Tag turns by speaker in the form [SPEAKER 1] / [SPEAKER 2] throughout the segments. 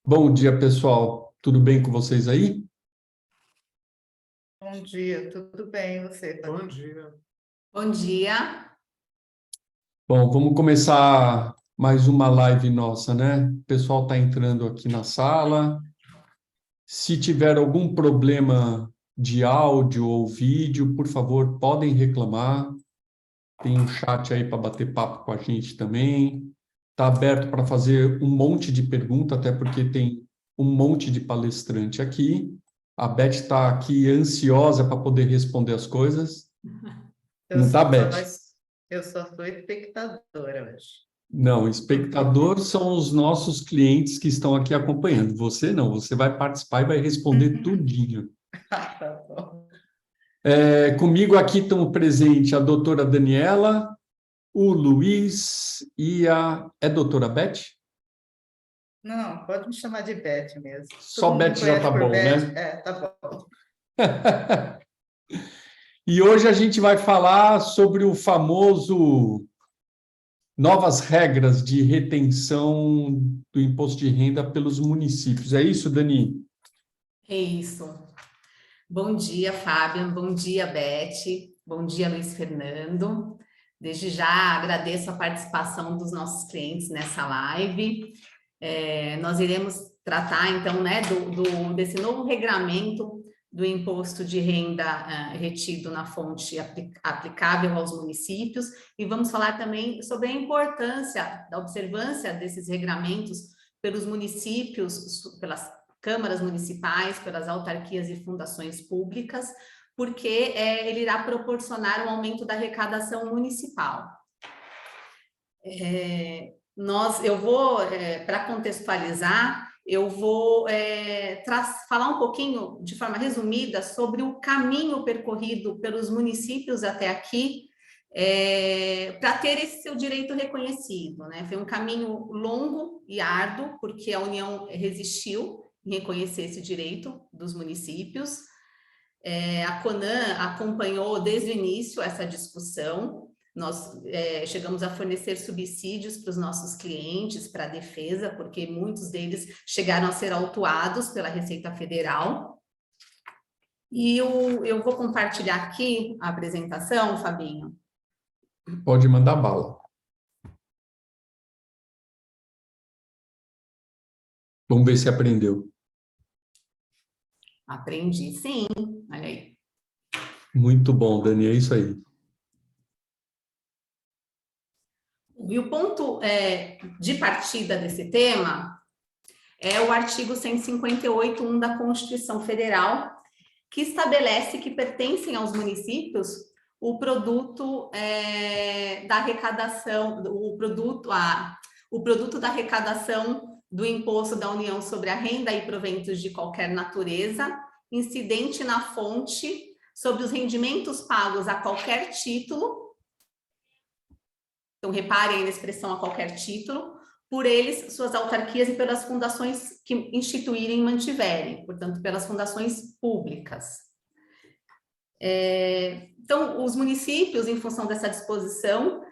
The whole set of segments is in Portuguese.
[SPEAKER 1] Bom dia, pessoal. Tudo bem com vocês aí?
[SPEAKER 2] Bom dia, tudo bem, e você?
[SPEAKER 3] Bom dia.
[SPEAKER 4] Bom dia.
[SPEAKER 1] Bom, vamos começar mais uma live nossa, né? O pessoal está entrando aqui na sala. Se tiver algum problema de áudio ou vídeo, por favor, podem reclamar. Tem um chat aí para bater papo com a gente também. Está aberto para fazer um monte de perguntas, até porque tem um monte de palestrante aqui. A Beth está aqui ansiosa para poder responder as coisas. Não tá, Beth?
[SPEAKER 2] Eu só sou espectadora hoje.
[SPEAKER 1] Não, espectador são os nossos clientes que estão aqui acompanhando. Você não, você vai participar e vai responder tudinho.
[SPEAKER 2] Tá bom.
[SPEAKER 1] Comigo aqui estão presentes a doutora Daniela, o Luiz e a... É doutora Beth?
[SPEAKER 2] Não, pode me chamar de Beth mesmo.
[SPEAKER 1] Só
[SPEAKER 2] Todo mundo
[SPEAKER 1] Beth
[SPEAKER 2] me
[SPEAKER 1] já
[SPEAKER 2] conhece
[SPEAKER 1] tá
[SPEAKER 2] por
[SPEAKER 1] bom,
[SPEAKER 2] Beth.
[SPEAKER 1] né?
[SPEAKER 2] Tá bom.
[SPEAKER 1] E hoje a gente vai falar sobre o famoso novas regras de retenção do imposto de renda pelos municípios. É isso, Dani?
[SPEAKER 4] É isso. Bom dia, Fábio. Bom dia, Beth. Bom dia, Luiz Fernando. Desde já agradeço a participação dos nossos clientes nessa live. Nós iremos tratar, então, né, desse novo regramento do imposto de renda retido na fonte aplicável aos municípios, e vamos falar também sobre a importância da observância desses regramentos pelos municípios, pelas câmaras municipais, pelas autarquias e fundações públicas, porque ele irá proporcionar um aumento da arrecadação municipal. Para contextualizar, eu vou falar um pouquinho, de forma resumida, sobre o caminho percorrido pelos municípios até aqui, para ter esse seu direito reconhecido, né? Foi um caminho longo e árduo, porque a União resistiu em reconhecer esse direito dos municípios. A Conan acompanhou desde o início essa discussão. Nós chegamos a fornecer subsídios para os nossos clientes, para a defesa, porque muitos deles chegaram a ser autuados pela Receita Federal. E eu vou compartilhar aqui a apresentação, Fabinho.
[SPEAKER 1] Pode mandar bala. Vamos ver se aprendeu.
[SPEAKER 4] Aprendi, sim. Olha aí.
[SPEAKER 1] Muito bom, Dani, é isso aí.
[SPEAKER 4] E o ponto de partida desse tema é o artigo 158.1 da Constituição Federal, que estabelece que pertencem aos municípios o produto da arrecadação, o produto da arrecadação do imposto da União sobre a renda e proventos de qualquer natureza, incidente na fonte sobre os rendimentos pagos a qualquer título. Então, reparem na expressão a qualquer título, por eles, suas autarquias e pelas fundações que instituírem e mantiverem, portanto, pelas fundações públicas. Então, os municípios, em função dessa disposição,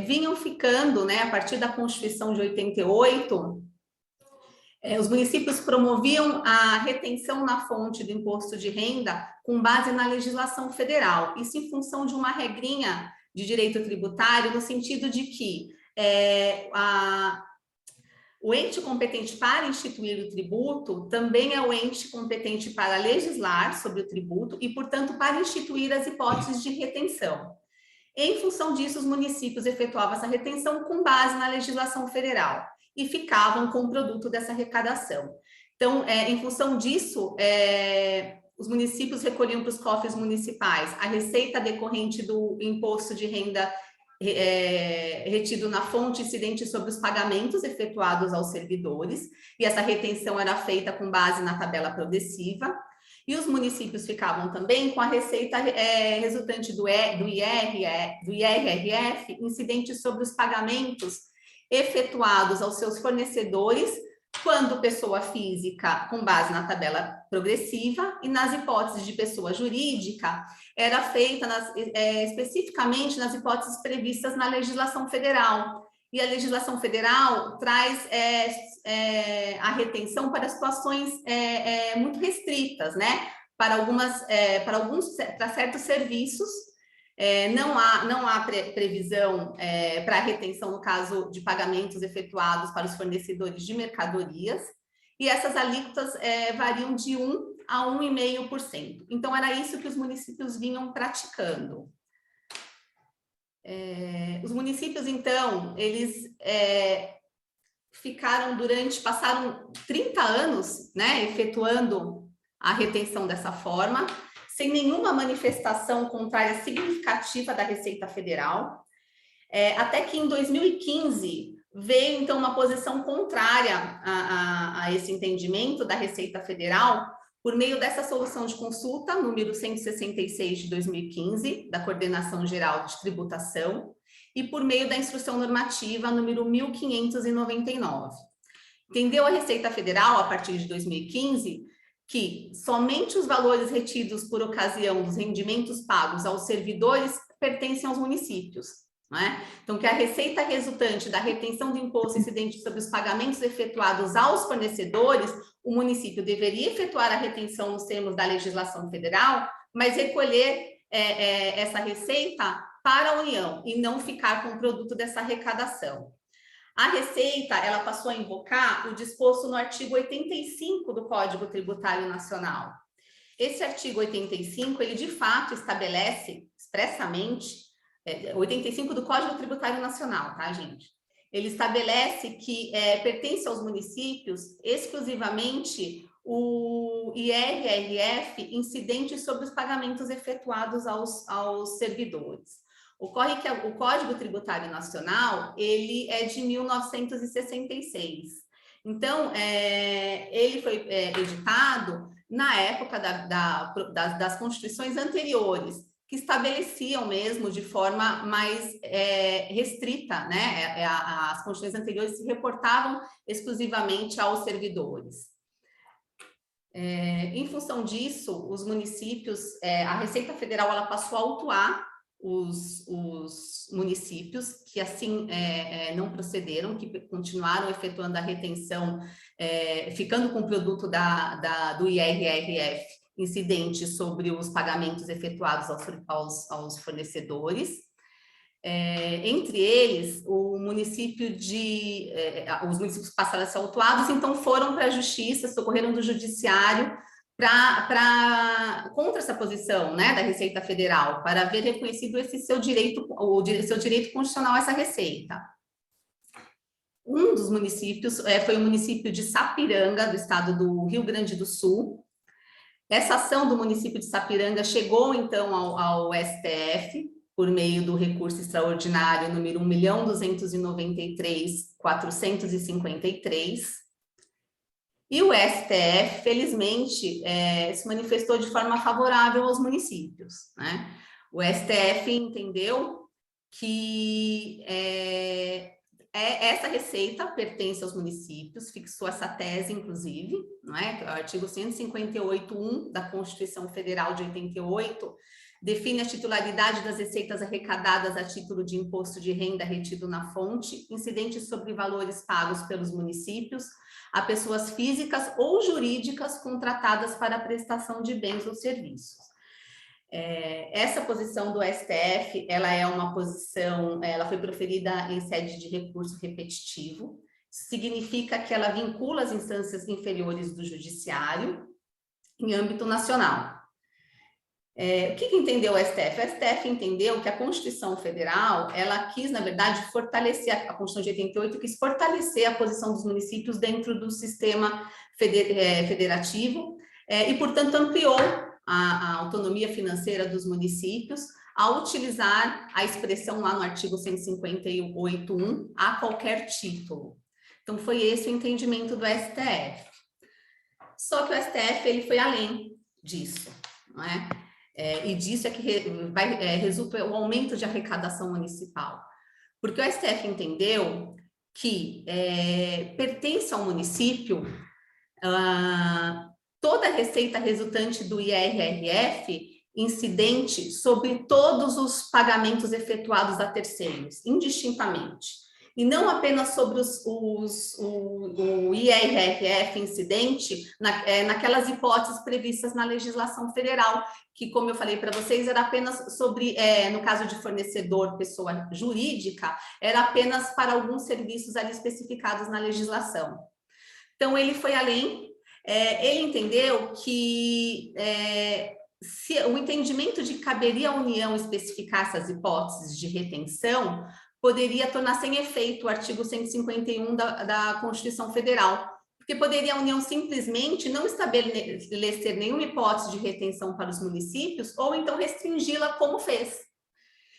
[SPEAKER 4] vinham ficando, né, a partir da Constituição de 88, os municípios promoviam a retenção na fonte do imposto de renda com base na legislação federal, isso em função de uma regrinha de direito tributário, no sentido de que o ente competente para instituir o tributo também é o ente competente para legislar sobre o tributo e, portanto, para instituir as hipóteses de retenção. Em função disso, os municípios efetuavam essa retenção com base na legislação federal e ficavam com o produto dessa arrecadação. Então, em função disso, os municípios recolhiam para os cofres municipais a receita decorrente do imposto de renda retido na fonte incidente sobre os pagamentos efetuados aos servidores, e essa retenção era feita com base na tabela progressiva, e os municípios ficavam também com a receita resultante do IRRF, incidente sobre os pagamentos efetuados aos seus fornecedores, quando pessoa física, com base na tabela progressiva, e nas hipóteses de pessoa jurídica, era feita especificamente nas hipóteses previstas na legislação federal. e a legislação federal traz a retenção para situações muito restritas, né? Para certos serviços, não há previsão para retenção no caso de pagamentos efetuados para os fornecedores de mercadorias, e essas alíquotas variam de 1 a 1,5%. Então, era isso que os municípios vinham praticando. Os municípios, então, eles passaram 30 anos, né, efetuando a retenção dessa forma, sem nenhuma manifestação contrária significativa da Receita Federal, até que em 2015 veio, então, uma posição contrária a esse entendimento da Receita Federal, por meio dessa solução de consulta, número 166 de 2015, da Coordenação Geral de Tributação, e por meio da Instrução Normativa, número 1599. Entendeu a Receita Federal, a partir de 2015, que somente os valores retidos por ocasião dos rendimentos pagos aos servidores pertencem aos municípios, não é? Então, que a receita resultante da retenção do imposto incidente sobre os pagamentos efetuados aos fornecedores, o município deveria efetuar a retenção nos termos da legislação federal, mas recolher essa receita para a União e não ficar com o produto dessa arrecadação. A Receita, ela passou a invocar o disposto no artigo 85 do Código Tributário Nacional. Esse artigo 85, ele de fato estabelece expressamente, 85 do Código Tributário Nacional, tá, gente? Ele estabelece que pertence aos municípios exclusivamente o IRRF incidente sobre os pagamentos efetuados aos servidores. Ocorre que o Código Tributário Nacional, ele é de 1966. Então, ele foi editado na época das constituições anteriores, que estabeleciam mesmo de forma mais restrita, né? As constituições anteriores se reportavam exclusivamente aos servidores. Em função disso, os municípios, a Receita Federal, ela passou a autuar os municípios que assim não procederam, que continuaram efetuando a retenção, ficando com o produto do IRRF incidente sobre os pagamentos efetuados aos fornecedores. Entre eles, os municípios passaram a ser autuados, então foram para a justiça, socorreram do judiciário contra essa posição, né, da Receita Federal, para ver reconhecido esse seu direito constitucional a essa receita. Um dos municípios foi o município de Sapiranga, do estado do Rio Grande do Sul. Essa ação do município de Sapiranga chegou, então, ao STF, por meio do recurso extraordinário número 1.293.453, e o STF, felizmente, se manifestou de forma favorável aos municípios, né? O STF entendeu que essa receita pertence aos municípios, fixou essa tese, inclusive, não é? O artigo 158.1 da Constituição Federal de 88 define a titularidade das receitas arrecadadas a título de imposto de renda retido na fonte, incidentes sobre valores pagos pelos municípios a pessoas físicas ou jurídicas contratadas para a prestação de bens ou serviços. Essa posição do STF, ela é uma posição, ela foi proferida em sede de recurso repetitivo, significa que ela vincula as instâncias inferiores do judiciário em âmbito nacional. O que entendeu o STF? O STF entendeu que a Constituição Federal, ela quis, na verdade, fortalecer, a Constituição de 88 quis fortalecer a posição dos municípios dentro do sistema federativo e, portanto, ampliou a autonomia financeira dos municípios ao utilizar a expressão lá no artigo 158.1, a qualquer título. Então, foi esse o entendimento do STF. Só que o STF, ele foi além disso, não é? E disso é que resulta o aumento de arrecadação municipal. Porque o STF entendeu que pertence ao município toda a receita resultante do IRRF incidente sobre todos os pagamentos efetuados a terceiros, indistintamente. e não apenas sobre o IRRF incidente naquelas hipóteses previstas na legislação federal, que, como eu falei para vocês, era apenas sobre, no caso de fornecedor, pessoa jurídica, era apenas para alguns serviços ali especificados na legislação. Então, ele foi além, ele entendeu que se o entendimento de que caberia à União especificar essas hipóteses de retenção poderia tornar sem efeito o artigo 151 da Constituição Federal, porque poderia a União simplesmente não estabelecer nenhuma hipótese de retenção para os municípios ou então restringi-la como fez.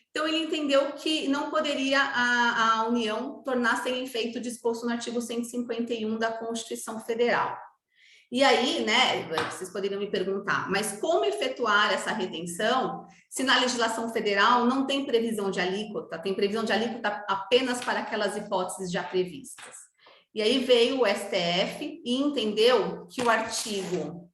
[SPEAKER 4] Então, ele entendeu que não poderia a União tornar sem efeito o disposto no artigo 151 da Constituição Federal. E aí, né, vocês poderiam me perguntar, mas como efetuar essa retenção se na legislação federal não tem previsão de alíquota, tem previsão de alíquota apenas para aquelas hipóteses já previstas? E aí veio o STF e entendeu que o artigo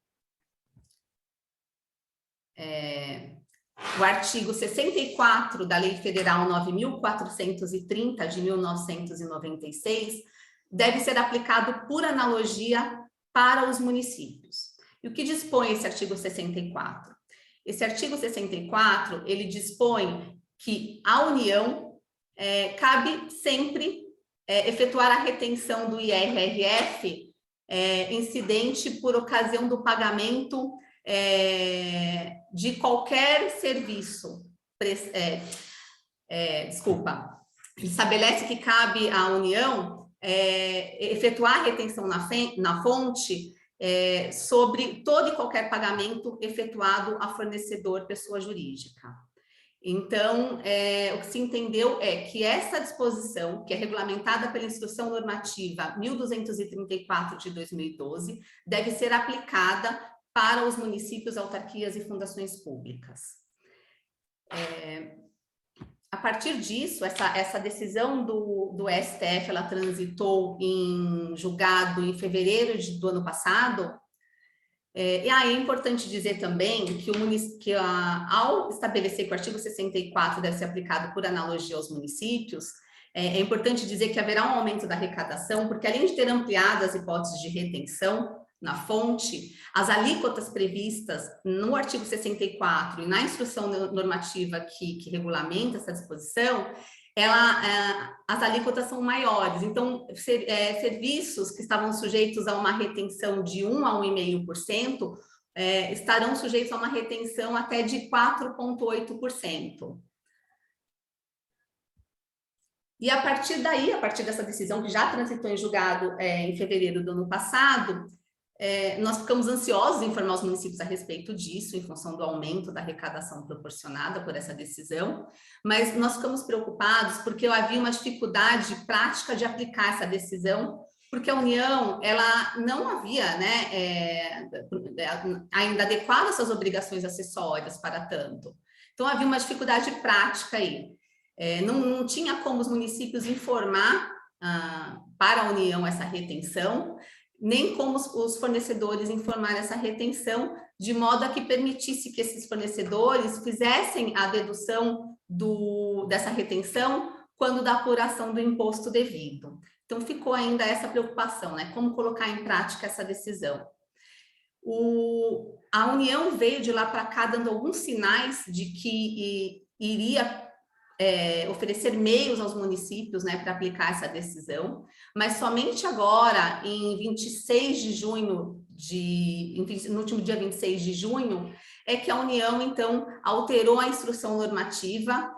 [SPEAKER 4] 64 da Lei Federal 9.430 de 1996 deve ser aplicado por analogia para os municípios. E o que dispõe esse artigo 64? Esse artigo 64, ele dispõe que a União cabe sempre efetuar a retenção do IRRF incidente por ocasião do pagamento de qualquer serviço. Ele estabelece que cabe à União efetuar a retenção na fonte sobre todo e qualquer pagamento efetuado a fornecedor, pessoa jurídica. Então, o que se entendeu é que essa disposição, que é regulamentada pela Instrução Normativa 1234 de 2012, deve ser aplicada para os municípios, autarquias e fundações públicas. A partir disso, essa decisão do STF, ela transitou em julgado em fevereiro do ano passado. E aí é importante dizer também que ao estabelecer que o artigo 64 deve ser aplicado por analogia aos municípios, é importante dizer que haverá um aumento da arrecadação, porque além de ter ampliado as hipóteses de retenção na fonte, as alíquotas previstas no artigo 64 e na instrução normativa que regulamenta essa disposição, as alíquotas são maiores. Então, serviços que estavam sujeitos a uma retenção de 1 a 1,5% estarão sujeitos a uma retenção até de 4,8%. E a partir daí, a partir dessa decisão que já transitou em julgado em fevereiro do ano passado, nós ficamos ansiosos em informar os municípios a respeito disso, em função do aumento da arrecadação proporcionada por essa decisão, mas nós ficamos preocupados porque havia uma dificuldade prática de aplicar essa decisão, porque a União, ela não havia, ainda adequado essas obrigações acessórias para tanto. Então, havia uma dificuldade prática aí. Não tinha como os municípios informar para a União essa retenção, nem como os fornecedores informar essa retenção, de modo a que permitisse que esses fornecedores fizessem a dedução dessa retenção quando da apuração do imposto devido. Então, ficou ainda essa preocupação, né? Como colocar em prática essa decisão. A União veio de lá para cá dando alguns sinais de que iria oferecer meios aos municípios, né, para aplicar essa decisão, mas somente agora, em 26 de junho, no último dia 26 de junho, é que a União, então, alterou a instrução normativa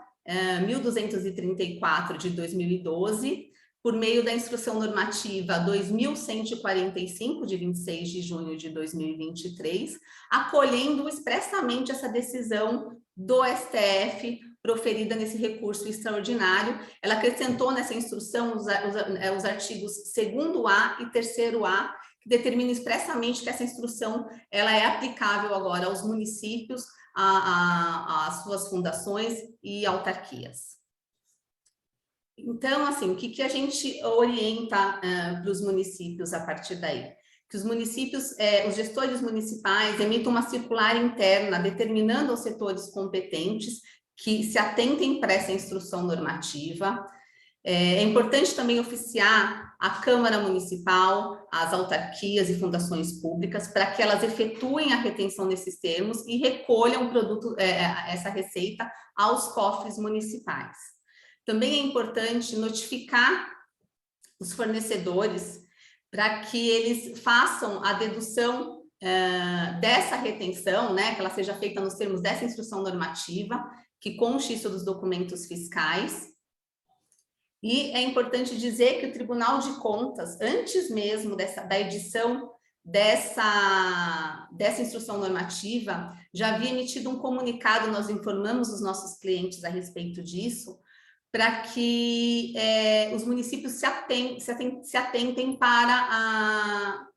[SPEAKER 4] 1234 de 2012, por meio da instrução normativa 2145 de 26 de junho de 2023, acolhendo expressamente essa decisão do STF proferida nesse recurso extraordinário. Ela acrescentou nessa instrução os artigos 2º-A e 3º-A, que determinam expressamente que essa instrução ela é aplicável agora aos municípios, às suas fundações e autarquias. Então, assim, o que a gente orienta para os municípios a partir daí? Que os municípios, os gestores municipais emitam uma circular interna determinando aos setores competentes que se atentem para essa instrução normativa, É importante também oficiar a Câmara Municipal, as autarquias e fundações públicas, para que elas efetuem a retenção desses termos e recolham o produto, essa receita aos cofres municipais. Também é importante notificar os fornecedores para que eles façam a dedução dessa retenção, né, que ela seja feita nos termos dessa instrução normativa, que conste isso dos documentos fiscais. E é importante dizer que o Tribunal de Contas, antes mesmo da edição dessa instrução normativa, já havia emitido um comunicado, nós informamos os nossos clientes a respeito disso, para que os municípios se atentem para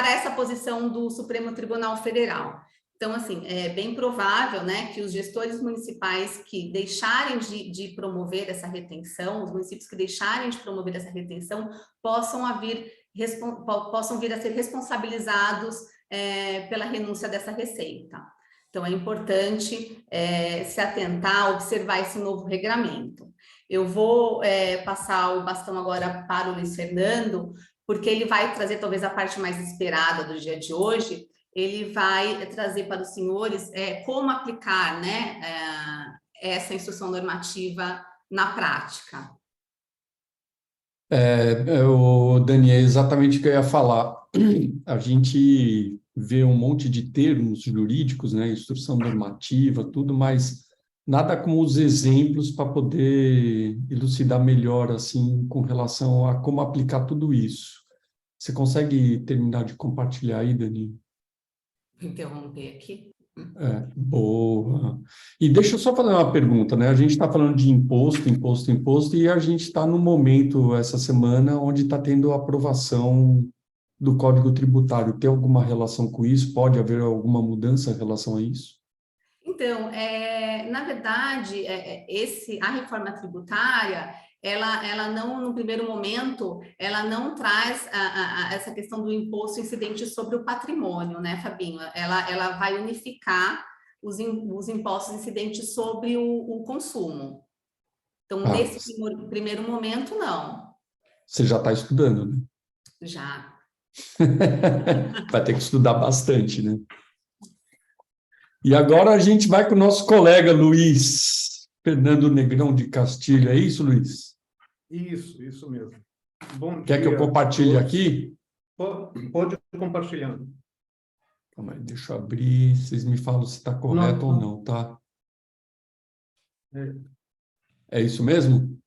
[SPEAKER 4] essa posição do Supremo Tribunal Federal. Então, assim, é bem provável, né, que os gestores municipais que deixarem de promover essa retenção, os municípios que deixarem de promover essa retenção, possam vir a ser responsabilizados pela renúncia dessa receita. Então, é importante se atentar, observar esse novo regramento. Eu vou passar o bastão agora para o Luiz Fernando, porque ele vai trazer talvez a parte mais esperada do dia de hoje. Ele vai trazer para os senhores como aplicar, né, essa instrução normativa na prática.
[SPEAKER 1] O Dani, é exatamente o que eu ia falar. A gente vê um monte de termos jurídicos, né, instrução normativa, tudo, mas nada como os exemplos para poder elucidar melhor, assim, com relação a como aplicar tudo isso. Você consegue terminar de compartilhar aí, Dani?
[SPEAKER 4] Vou interromper aqui.
[SPEAKER 1] Boa. E deixa eu só fazer uma pergunta, né? A gente está falando de imposto, e a gente está no momento, essa semana, onde está tendo a aprovação do Código Tributário. Tem alguma relação com isso? Pode haver alguma mudança em relação a isso?
[SPEAKER 4] Então, na verdade, a reforma tributária, ela não, no primeiro momento, ela não traz essa questão do imposto incidente sobre o patrimônio, né, Fabinho? Ela vai unificar os impostos incidentes sobre o consumo. Então, nesse primeiro momento, não.
[SPEAKER 1] Você já está estudando, né?
[SPEAKER 4] Já.
[SPEAKER 1] Vai ter que estudar bastante, né? E agora a gente vai com o nosso colega Luiz Fernando Negrão de Castilho. É isso, Luiz?
[SPEAKER 3] Isso mesmo. Bom
[SPEAKER 1] Quer
[SPEAKER 3] dia
[SPEAKER 1] que eu compartilhe aqui?
[SPEAKER 3] Pode compartilhar.
[SPEAKER 1] Calma aí, deixa eu abrir. Vocês me falam se está correto ou não, tá? É isso mesmo?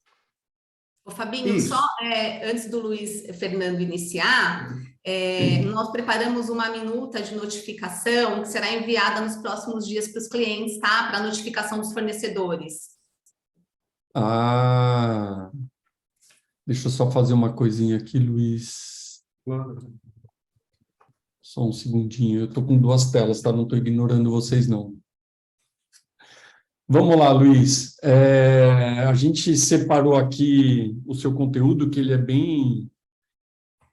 [SPEAKER 4] Ô, Fabinho, só antes do Luiz Fernando iniciar, nós preparamos uma minuta de notificação que será enviada nos próximos dias para os clientes, tá? Para a notificação dos fornecedores.
[SPEAKER 1] Deixa eu só fazer uma coisinha aqui, Luiz. Só um segundinho. Eu estou com duas telas, tá? Não estou ignorando vocês, não. Vamos lá, Luiz. A gente separou aqui o seu conteúdo, que ele é bem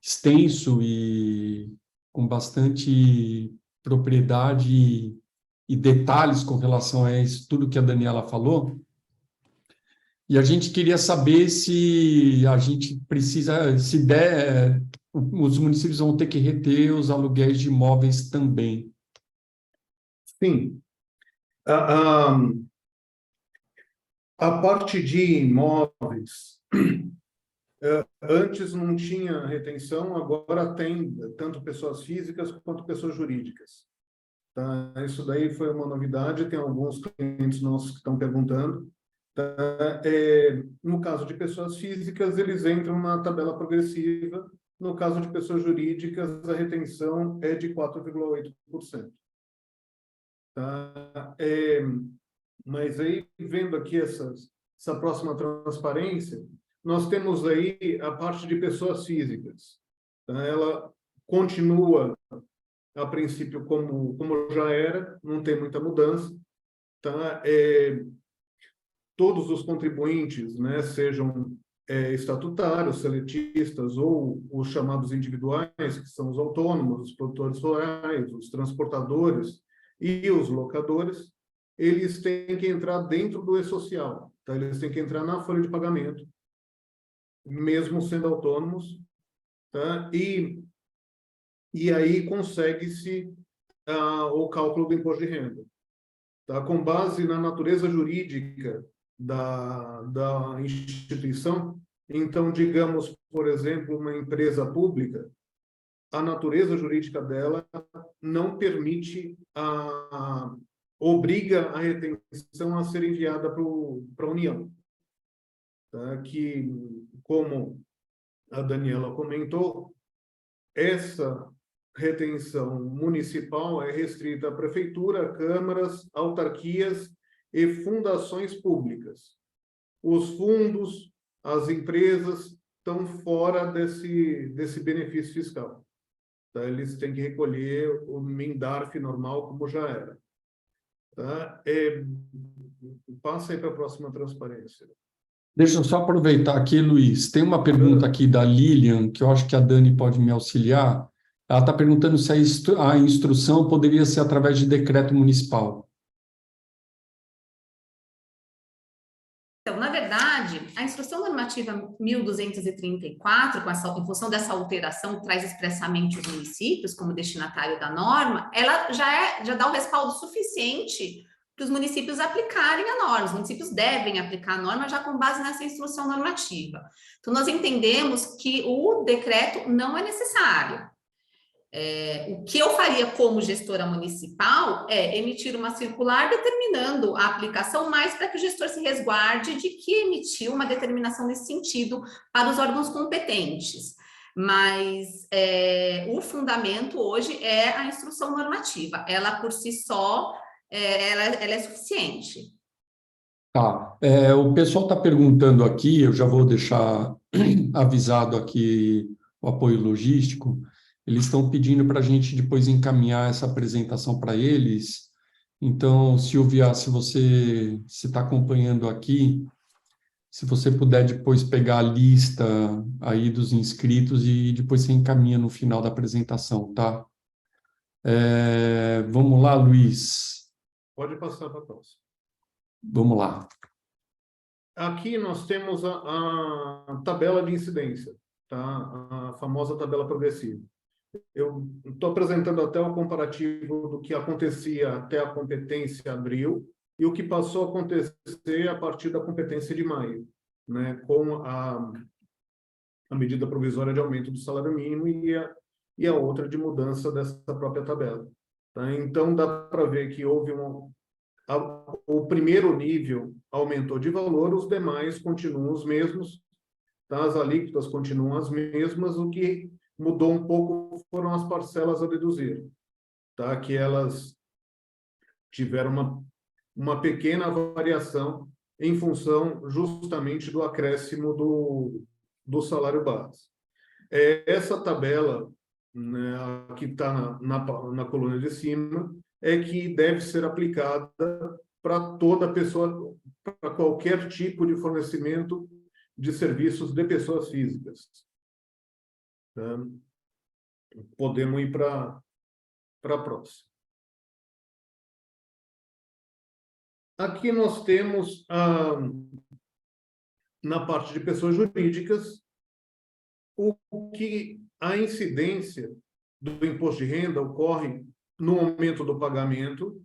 [SPEAKER 1] extenso e com bastante propriedade e detalhes com relação a isso, tudo que a Daniela falou. E a gente queria saber se a gente precisa, se der, os municípios vão ter que reter os aluguéis de imóveis também.
[SPEAKER 3] Sim. A parte de imóveis, antes não tinha retenção, agora tem tanto pessoas físicas quanto pessoas jurídicas. Tá? Isso daí foi uma novidade, tem alguns clientes nossos que estão perguntando. Tá? No caso de pessoas físicas, eles entram na tabela progressiva. No caso de pessoas jurídicas, a retenção é de 4,8%. Tá? Mas aí, vendo aqui essa próxima transparência, nós temos aí a parte de pessoas físicas. Tá? Ela continua, a princípio, como já era, não tem muita mudança. Tá? Todos os contribuintes, né, sejam estatutários, seletistas ou os chamados individuais, que são os autônomos, os produtores rurais, os transportadores e os locadores, eles têm que entrar dentro do e-social. Tá? Eles têm que entrar na folha de pagamento, mesmo sendo autônomos, tá? E aí consegue-se o cálculo do imposto de renda. Tá? Com base na natureza jurídica da instituição, então, digamos, por exemplo, uma empresa pública, a natureza jurídica dela não permite, obriga a retenção a ser enviada para a União. Tá? Que, como a Daniela comentou, essa retenção municipal é restrita à prefeitura, câmaras, autarquias e fundações públicas. Os fundos, as empresas estão fora desse benefício fiscal. Tá? Eles têm que recolher o MINDARF normal, como já era. Tá? Passa aí para a próxima transparência.
[SPEAKER 1] Deixa eu só aproveitar aqui, Luiz. Tem uma pergunta aqui da Lilian, que eu acho que a Dani pode me auxiliar. Ela está perguntando se a instrução poderia ser através de decreto municipal.
[SPEAKER 4] Então, na verdade, a Instrução Normativa 1234, em função dessa alteração, que traz expressamente os municípios como destinatário da norma, ela já dá o respaldo suficiente para os municípios aplicarem a norma. Os municípios devem aplicar a norma já com base nessa instrução normativa. Então, nós entendemos que o decreto não é necessário. O que eu faria como gestora municipal é emitir uma circular determinando a aplicação, mais para que o gestor se resguarde de que emitiu uma determinação nesse sentido para os órgãos competentes. Mas o fundamento hoje é a instrução normativa. Ela, por si só, ela é suficiente.
[SPEAKER 1] Tá. O pessoal está perguntando aqui, eu já vou deixar avisado aqui o apoio logístico. Eles estão pedindo para a gente depois encaminhar essa apresentação para eles. Então, Silvia, se você está acompanhando aqui, se você puder depois pegar a lista aí dos inscritos e depois você encaminha no final da apresentação, tá? Vamos lá, Luiz.
[SPEAKER 3] Pode passar para a próxima.
[SPEAKER 1] Vamos lá.
[SPEAKER 3] Aqui nós temos a tabela de incidência, tá? A famosa tabela progressiva. Eu estou apresentando até o comparativo do que acontecia até a competência abril e o que passou a acontecer a partir da competência de maio, né, com a medida provisória de aumento do salário mínimo e a outra de mudança dessa própria tabela. Tá? Então, dá para ver que houve o primeiro nível aumentou de valor, os demais continuam os mesmos, tá? As alíquotas continuam as mesmas, o que mudou um pouco foram as parcelas a deduzir, tá? Que elas tiveram uma pequena variação em função justamente do acréscimo do salário base. Essa tabela, né, que está na coluna de cima, é que deve ser aplicada para toda pessoa, para qualquer tipo de fornecimento de serviços de pessoas físicas. Podemos ir para a próxima. Aqui nós temos, na parte de pessoas jurídicas, a incidência do imposto de renda ocorre no momento do pagamento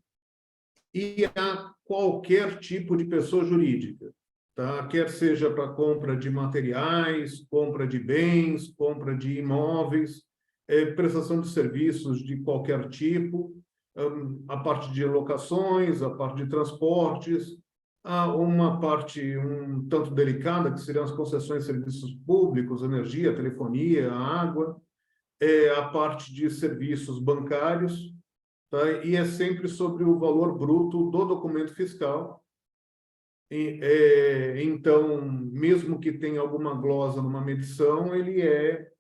[SPEAKER 3] e a qualquer tipo de pessoa jurídica. Tá? Quer seja para compra de materiais, compra de bens, compra de imóveis, prestação de serviços de qualquer tipo, a parte de locações, a parte de transportes, uma parte um tanto delicada, que seriam as concessões de serviços públicos, energia, telefonia, água, a parte de serviços bancários, tá? E é sempre sobre o valor bruto do documento fiscal. Então, mesmo que tenha alguma glosa numa medição, ele é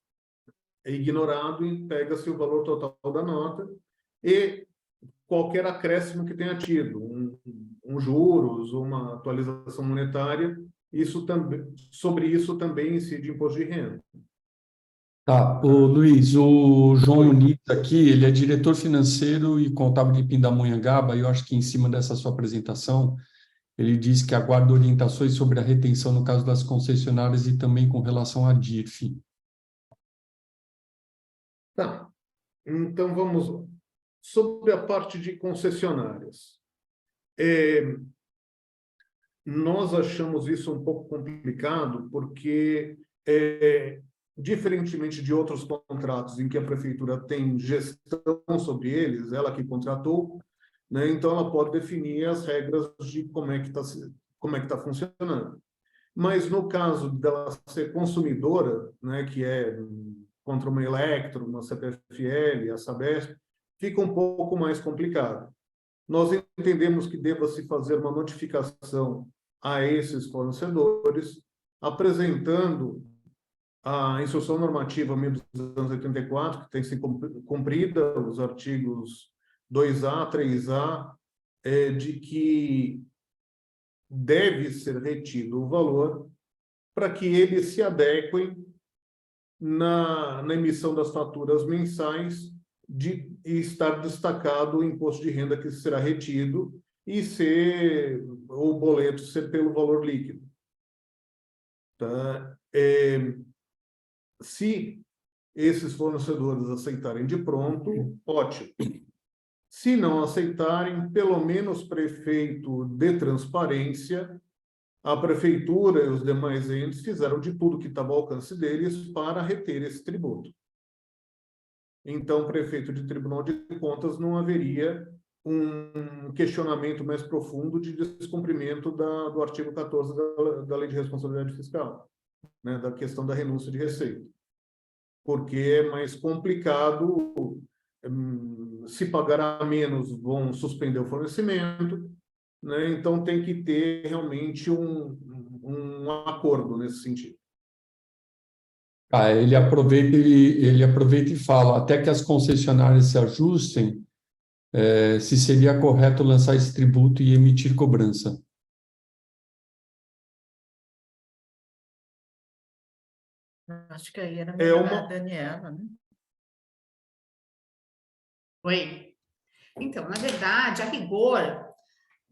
[SPEAKER 3] ignorado e pega-se o valor total da nota e qualquer acréscimo que tenha tido, um juros, uma atualização monetária, sobre isso também incide imposto de renda.
[SPEAKER 1] Tá, Luiz, o João Muniz aqui, ele é diretor financeiro e contábil de Pindamonhangaba, e eu acho que em cima dessa sua apresentação, Ele diz que aguarda orientações sobre a retenção no caso das concessionárias e também com relação à DIRF.
[SPEAKER 3] Tá. Então, vamos lá. Sobre a parte de concessionárias. Nós achamos isso um pouco complicado, porque, diferentemente de outros contratos em que a prefeitura tem gestão sobre eles, ela que contratou, né, então ela pode definir as regras de como é que está funcionando. Mas no caso dela ser consumidora, né, que é contra uma Electro, uma CPFL, a Sabesp, fica um pouco mais complicado. Nós entendemos que deva-se fazer uma notificação a esses fornecedores, apresentando a Instrução Normativa 1284, que tem que ser cumprida, os artigos 2A, 3A, de que deve ser retido o valor para que eles se adequem na emissão das faturas mensais e estar destacado o imposto de renda que será retido e o boleto ser pelo valor líquido. Tá? Se esses fornecedores aceitarem de pronto, ótimo. Se não aceitarem, pelo menos para efeito de transparência, a prefeitura e os demais entes fizeram de tudo que estava ao alcance deles para reter esse tributo. Então, para efeito de Tribunal de Contas, não haveria um questionamento mais profundo de descumprimento do artigo 14 da Lei de Responsabilidade Fiscal, né, da questão da renúncia de receita. Porque é mais complicado, se pagar a menos, vão suspender o fornecimento, né, então tem que ter realmente um acordo nesse sentido.
[SPEAKER 1] Ele aproveita e fala, até que as concessionárias se ajustem, se seria correto lançar esse tributo e emitir cobrança.
[SPEAKER 2] Acho que aí era melhor a Daniela, né?
[SPEAKER 4] Oi. Então, na verdade, a rigor,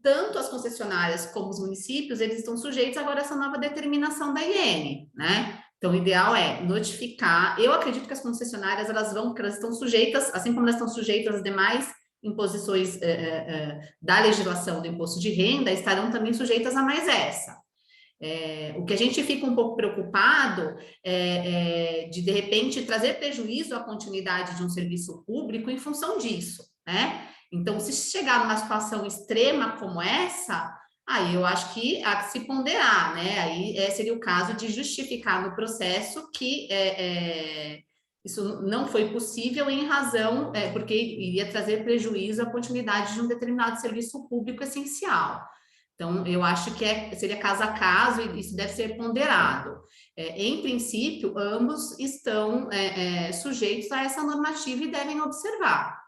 [SPEAKER 4] tanto as concessionárias como os municípios, eles estão sujeitos agora a essa nova determinação da IN, né? Então, o ideal é notificar. Eu acredito que as concessionárias, elas estão sujeitas, assim como elas estão sujeitas às demais imposições da legislação do imposto de renda, estarão também sujeitas a mais essa. O que a gente fica um pouco preocupado é de repente, trazer prejuízo à continuidade de um serviço público em função disso, né? Então, se chegar numa situação extrema como essa, aí eu acho que há que se ponderar, né? Aí seria o caso de justificar no processo que isso não foi possível em razão, porque iria trazer prejuízo à continuidade de um determinado serviço público essencial. Então, eu acho que seria caso a caso e isso deve ser ponderado. Em princípio, ambos estão sujeitos a essa normativa e devem observar.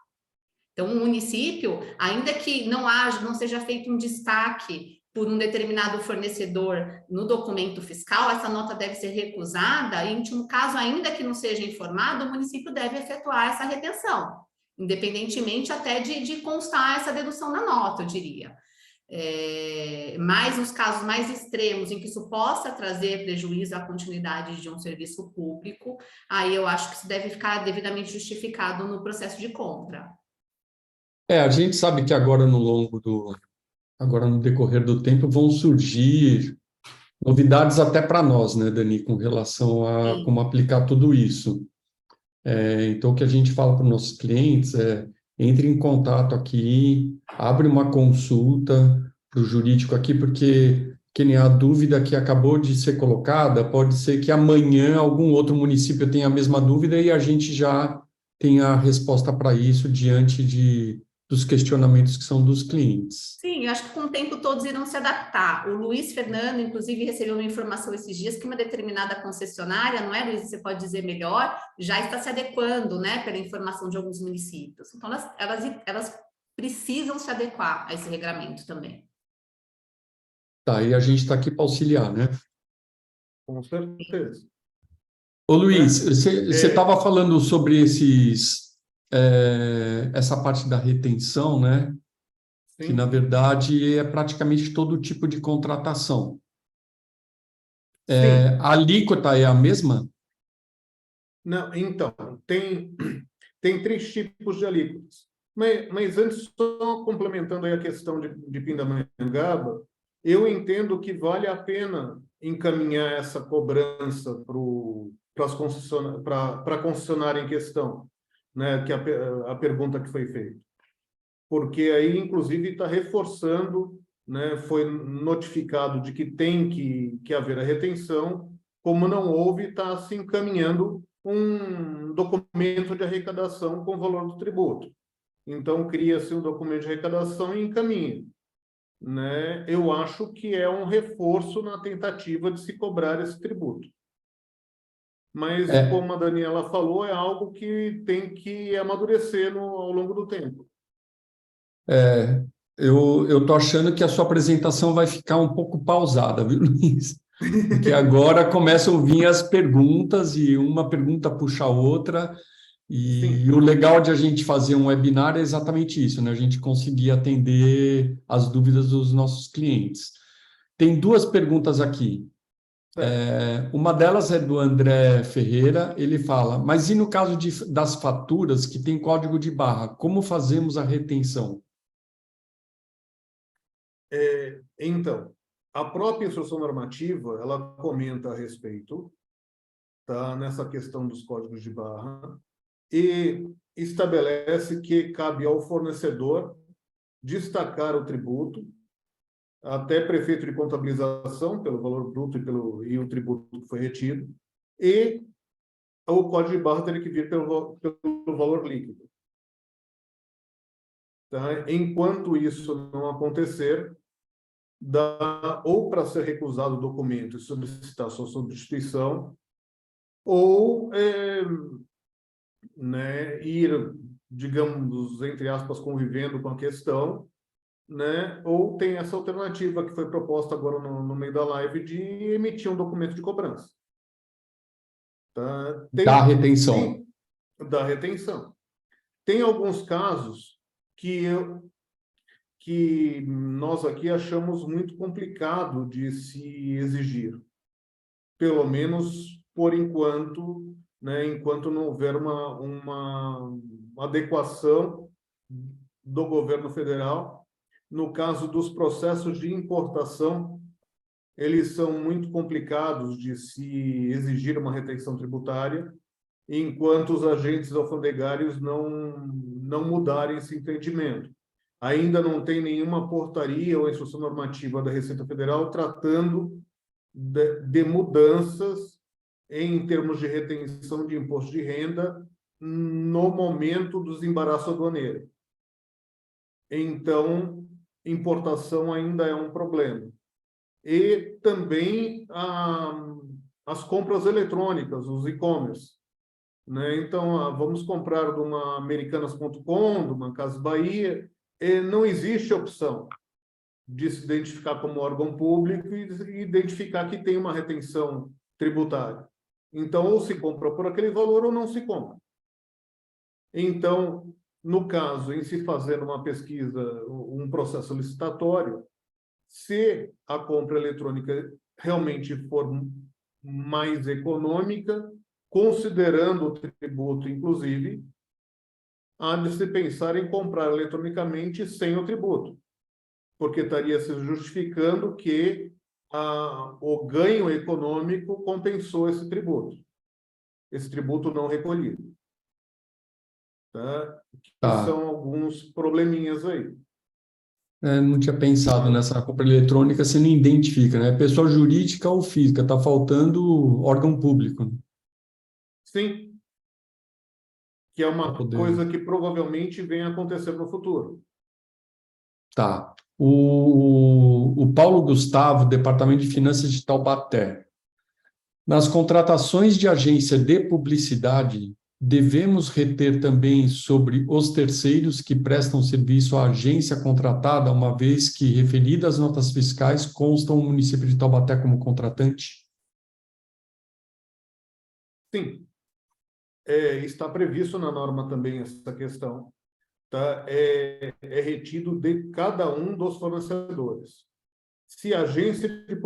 [SPEAKER 4] Então, o município, ainda que não seja feito um destaque por um determinado fornecedor no documento fiscal, essa nota deve ser recusada, e, em último caso, ainda que não seja informado, o município deve efetuar essa retenção, independentemente até de constar essa dedução na nota, eu diria. Mas nos casos mais extremos, em que isso possa trazer prejuízo à continuidade de um serviço público, aí eu acho que isso deve ficar devidamente justificado no processo de compra.
[SPEAKER 1] A gente sabe que agora no decorrer do tempo vão surgir novidades até para nós, né, Dani, com relação a como aplicar tudo isso. Então, o que a gente fala para os nossos clientes entre em contato aqui, abre uma consulta para o jurídico aqui, porque que nem a dúvida que acabou de ser colocada, pode ser que amanhã algum outro município tenha a mesma dúvida e a gente já tenha a resposta para isso diante dos questionamentos que são dos clientes.
[SPEAKER 4] Sim, eu acho que com o tempo todos irão se adaptar. O Luiz Fernando, inclusive, recebeu uma informação esses dias que uma determinada concessionária, não é, Luiz? Você pode dizer melhor, já está se adequando, né, pela informação de alguns municípios. Então, elas precisam se adequar a esse regramento também.
[SPEAKER 1] Tá, e a gente está aqui para auxiliar, né?
[SPEAKER 3] Com certeza.
[SPEAKER 1] Ô, Luiz, você estava falando sobre essa parte da retenção, né? que na verdade é praticamente todo tipo de contratação.
[SPEAKER 3] Sim.
[SPEAKER 1] A alíquota é a mesma?
[SPEAKER 3] Não, então, tem 3 tipos de alíquotas. Mas antes, só complementando aí a questão de Pindamonhangaba, eu entendo que vale a pena encaminhar essa cobrança para a concessionária em questão, né, que a pergunta que foi feita. Porque aí, inclusive, está reforçando, né, foi notificado de que tem que haver a retenção, como não houve, está se encaminhando um documento de arrecadação com o valor do tributo. Então, cria-se um documento de arrecadação e encaminha. Né? Eu acho que é um reforço na tentativa de se cobrar esse tributo. Mas,
[SPEAKER 1] É,
[SPEAKER 3] como a Daniela falou, é algo que tem que amadurecer ao longo do tempo.
[SPEAKER 1] eu estou achando que a sua apresentação vai ficar um pouco pausada, viu, Luiz? Porque agora começam a vir as perguntas e uma pergunta puxa a outra. E
[SPEAKER 3] Sim.
[SPEAKER 1] o legal de a gente fazer um webinar é exatamente isso, né? A gente conseguir atender as dúvidas dos nossos clientes. Tem 2 perguntas aqui. Uma delas é do André Ferreira. Ele fala: mas e no caso das faturas que tem código de barra, como fazemos a retenção?
[SPEAKER 3] Então, a própria instrução normativa, ela comenta a respeito, tá, nessa questão dos códigos de barra, e estabelece que cabe ao fornecedor destacar o tributo, até prefeito de contabilização, pelo valor bruto e o tributo que foi retido, e o código de barra teria que vir pelo valor líquido. Tá? Enquanto isso não acontecer, dá ou para ser recusado o documento e solicitar sua substituição, ou né, ir, digamos, entre aspas, convivendo com a questão, né, ou tem essa alternativa que foi proposta agora no meio da live de emitir um documento de cobrança. Tá?
[SPEAKER 1] Da retenção.
[SPEAKER 3] Da retenção. Tem alguns casos que nós aqui achamos muito complicado de se exigir, pelo menos por enquanto, né, enquanto não houver uma adequação do governo federal. No caso dos processos de importação, eles são muito complicados de se exigir uma retenção tributária, enquanto os agentes alfandegários não mudarem esse entendimento. Ainda não tem nenhuma portaria ou instrução normativa da Receita Federal tratando de mudanças em termos de retenção de imposto de renda no momento do desembaraço aduaneiro. Então, importação ainda é um problema. E também as compras eletrônicas, os e-commerce. Né? Então, vamos comprar de uma Americanas.com, de uma Casas Bahia, e não existe opção de se identificar como órgão público e identificar que tem uma retenção tributária. Então, ou se compra por aquele valor ou não se compra. Então, no caso, em se fazer uma pesquisa, um processo licitatório, se a compra eletrônica realmente for mais econômica, considerando o tributo, inclusive, há de se pensar em comprar eletronicamente sem o tributo, porque estaria se justificando que o ganho econômico compensou esse tributo não recolhido. Tá? Que são alguns probleminhas aí.
[SPEAKER 1] Não tinha pensado nessa compra eletrônica, você não identifica, né? Pessoa jurídica ou física, está faltando órgão público.
[SPEAKER 3] Sim. Que é uma
[SPEAKER 1] poder.
[SPEAKER 3] coisa que provavelmente vem a acontecer no futuro.
[SPEAKER 1] Tá. O Paulo Gustavo, Departamento de Finanças de Taubaté. Nas contratações de agência de publicidade, devemos reter também sobre os terceiros que prestam serviço à agência contratada, uma vez que, referidas notas fiscais, constam o município de Taubaté como contratante?
[SPEAKER 3] Sim. Está previsto na norma também essa questão. tá? É retido de cada um dos fornecedores. Se a agência de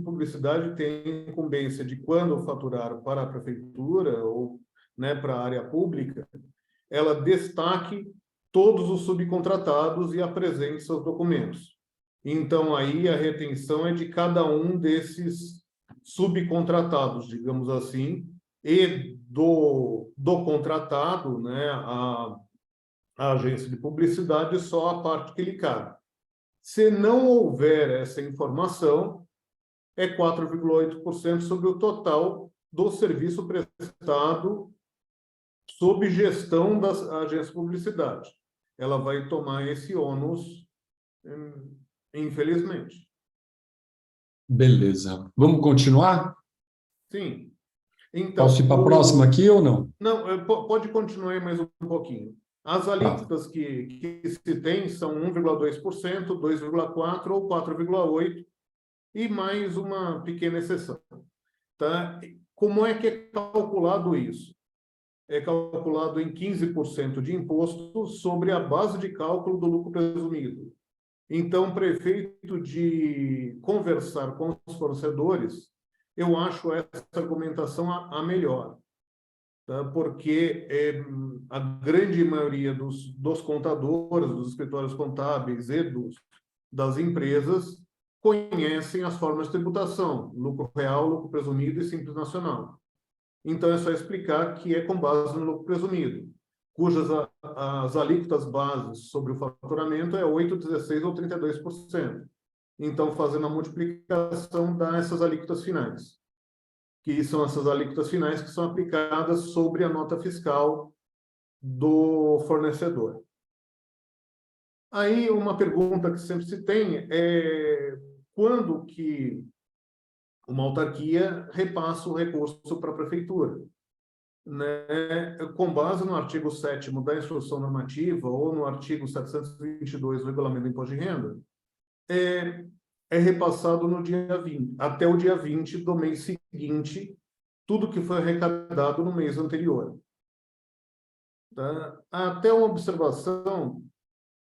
[SPEAKER 3] publicidade tem incumbência de quando faturar para a prefeitura ou, né, para a área pública, ela destaque todos os subcontratados e apresente seus documentos. Então, aí a retenção é de cada um desses subcontratados, digamos assim, e do contratado, né, a agência de publicidade, só a parte que lhe cabe. Se não houver essa informação, é 4,8% sobre o total do serviço prestado sob gestão da agência de publicidade. Ela vai tomar esse ônus, infelizmente.
[SPEAKER 1] Beleza. Vamos continuar?
[SPEAKER 3] Sim. Então,
[SPEAKER 1] Posso ir para a próxima aqui ou não?
[SPEAKER 3] Não, pode continuar aí mais um pouquinho. As alíquotas que se tem são 1,2%, 2,4% ou 4,8%, e mais uma pequena exceção. Tá? Como é que é calculado isso? É calculado em 15% de imposto sobre a base de cálculo do lucro presumido. Então, prefeito de conversar com os fornecedores, eu acho essa argumentação a melhor, tá? Porque a grande maioria dos contadores, dos escritórios contábeis e das empresas conhecem as formas de tributação, lucro real, lucro presumido e simples nacional. Então, é só explicar que é com base no lucro presumido, cujas as alíquotas bases sobre o faturamento é 8%, 16% ou 32%. Então, fazendo a multiplicação, dá essas alíquotas finais, que são essas alíquotas finais que são aplicadas sobre a nota fiscal do fornecedor. Aí, uma pergunta que sempre se tem é quando que uma autarquia repassa o recurso para a prefeitura, né? Com base no artigo 7º da Instrução Normativa ou no artigo 722 do Regulamento do Imposto de Renda, é repassado no dia 20, até o dia 20 do mês seguinte, tudo que foi arrecadado no mês anterior. Tá? Até uma observação,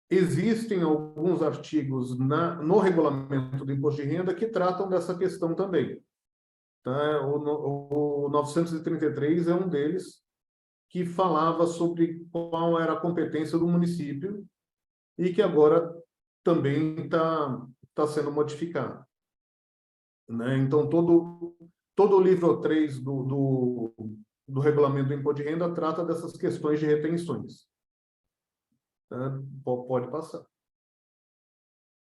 [SPEAKER 3] existem alguns artigos no Regulamento do Imposto de Renda que tratam dessa questão também. Tá? O 933 é um deles, que falava sobre qual era a competência do município e que agora também tá sendo modificado, né? Então, todo o livro 3 do Regulamento do Imposto de Renda trata dessas questões de retenções. Tá? Pode passar.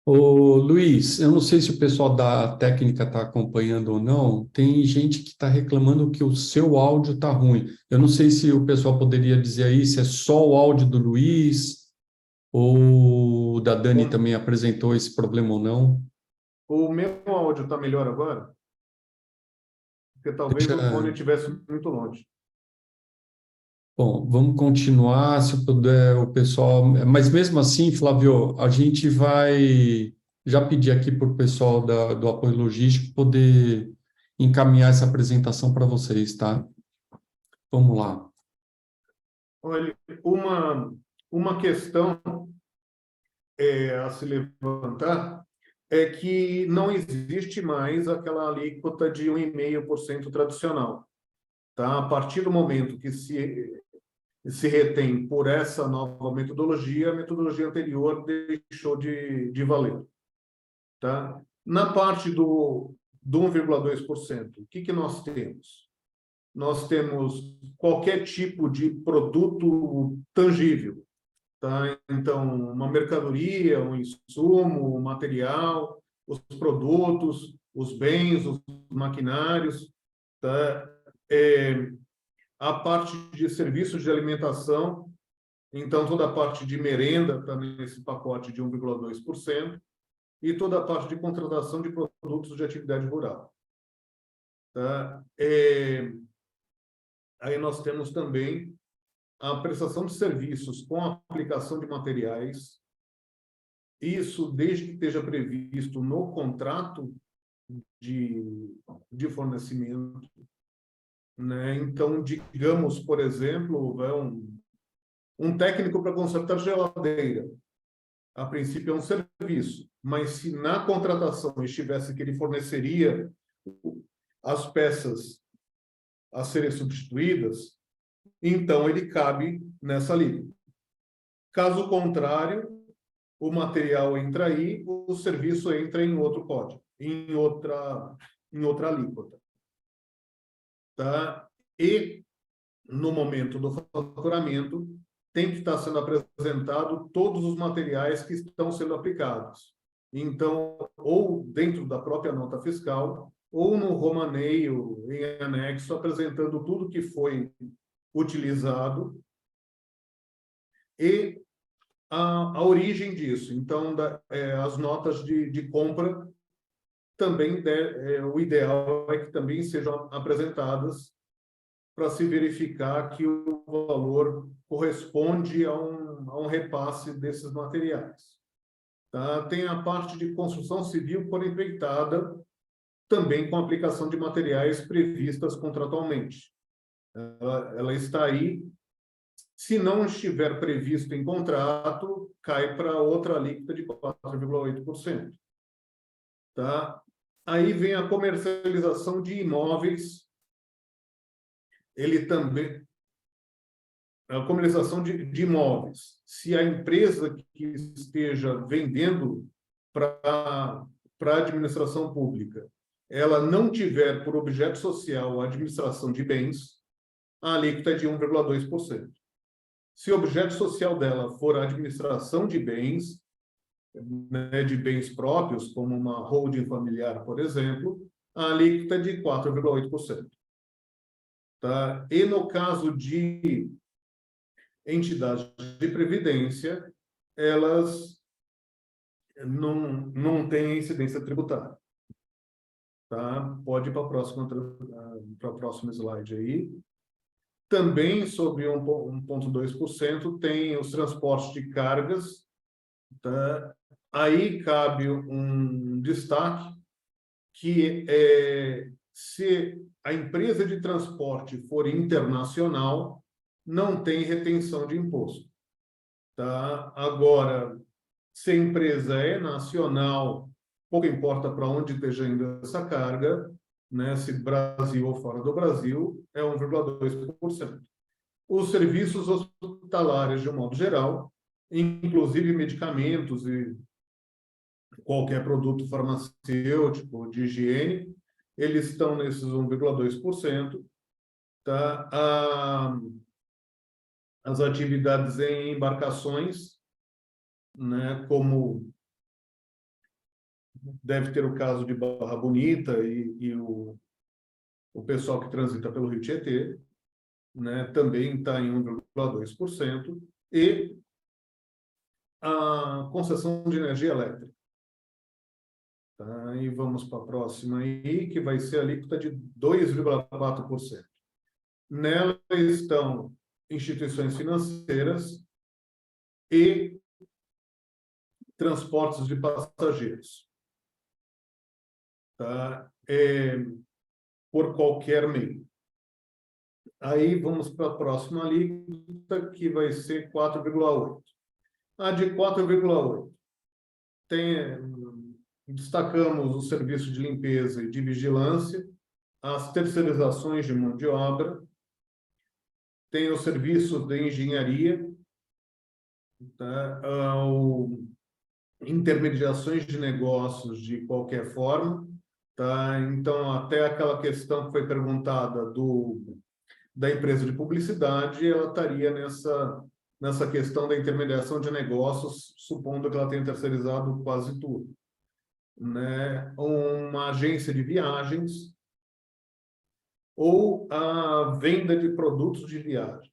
[SPEAKER 1] Ô, Luiz, eu não sei se o pessoal da técnica está acompanhando ou não. Tem gente que está reclamando que o seu áudio está ruim. Eu não sei se o pessoal poderia dizer aí se é só o áudio do Luiz ou o da Dani também apresentou esse problema ou não.
[SPEAKER 3] O meu áudio está melhor agora? Porque talvez o fone estivesse muito longe.
[SPEAKER 1] Bom, vamos continuar, se puder, o pessoal. Mas mesmo assim, Flávio, a gente vai já pedir aqui para o pessoal do apoio logístico poder encaminhar essa apresentação para vocês, tá? Vamos lá.
[SPEAKER 3] Olha, uma questão a se levantar é que não existe mais aquela alíquota de 1,5% tradicional. Tá? A partir do momento que se retém por essa nova metodologia, a metodologia anterior deixou de valer. Tá? Na parte do 1,2%, o que nós temos? Nós temos qualquer tipo de produto tangível. Tá? Então, uma mercadoria, um insumo, um material, os produtos, os bens, os maquinários, tá? A parte de serviços de alimentação, então toda a parte de merenda está nesse pacote de 1,2%, e toda a parte de contratação de produtos de atividade rural. Tá? Aí nós temos também a prestação de serviços com a aplicação de materiais, isso desde que esteja previsto no contrato de fornecimento, né? Então, digamos, por exemplo, Um técnico para consertar geladeira, a princípio é um serviço, mas se na contratação estivesse que ele forneceria as peças a serem substituídas, então ele cabe nessa alíquota. Caso contrário, o material entra aí, o serviço entra em outro código, em outra alíquota. Tá? E, no momento do faturamento, tem que estar sendo apresentado todos os materiais que estão sendo aplicados. Então, ou dentro da própria nota fiscal, ou no romaneio em anexo, apresentando tudo que foi utilizado e a origem disso. Então, as notas de compra também, o ideal é que também sejam apresentadas para se verificar que o valor corresponde a um repasse desses materiais. Tá? Tem a parte de construção civil por empreitada, também com aplicação de materiais previstas contratualmente. Ela está aí. Se não estiver previsto em contrato, cai para outra alíquota de 4,8%. Tá? Aí vem a comercialização de imóveis. Ele também... A comercialização de imóveis. Se a empresa que esteja vendendo para a administração pública, ela não tiver por objeto social a administração de bens, a alíquota é de 1,2%. Se o objeto social dela for a administração de bens, né, de bens próprios, como uma holding familiar, por exemplo, a alíquota é de 4,8%. Tá? E no caso de entidades de previdência, elas não têm incidência tributária. Tá? Pode ir para a próxima slide aí. Também, sobre 1,2%, tem os transportes de cargas. Tá? Aí cabe um destaque que se a empresa de transporte for internacional, não tem retenção de imposto. Tá? Agora, se a empresa é nacional, pouco importa para onde esteja indo essa carga, né? Se Brasil ou fora do Brasil, é 1,2%. Os serviços hospitalares, de um modo geral, inclusive medicamentos e qualquer produto farmacêutico de higiene, eles estão nesses 1,2%. Tá? As atividades em embarcações, né, como deve ter o caso de Barra Bonita e o pessoal que transita pelo Rio Tietê, né, também está em 1,2%, e a concessão de energia elétrica. Tá? E vamos para a próxima aí, que vai ser a alíquota de 2,4%. Nela estão instituições financeiras e transportes de passageiros. Tá? Por qualquer meio. Aí vamos para a próxima alíquota, que vai ser 4,8%. A de 4,8%. Destacamos o serviço de limpeza e de vigilância, as terceirizações de mão de obra, tem os serviços de engenharia, tá? Intermediações de negócios de qualquer forma. Tá? Então, até aquela questão que foi perguntada da empresa de publicidade, ela estaria nessa questão da intermediação de negócios, supondo que ela tenha terceirizado quase tudo. Né? Uma agência de viagens ou a venda de produtos de viagens.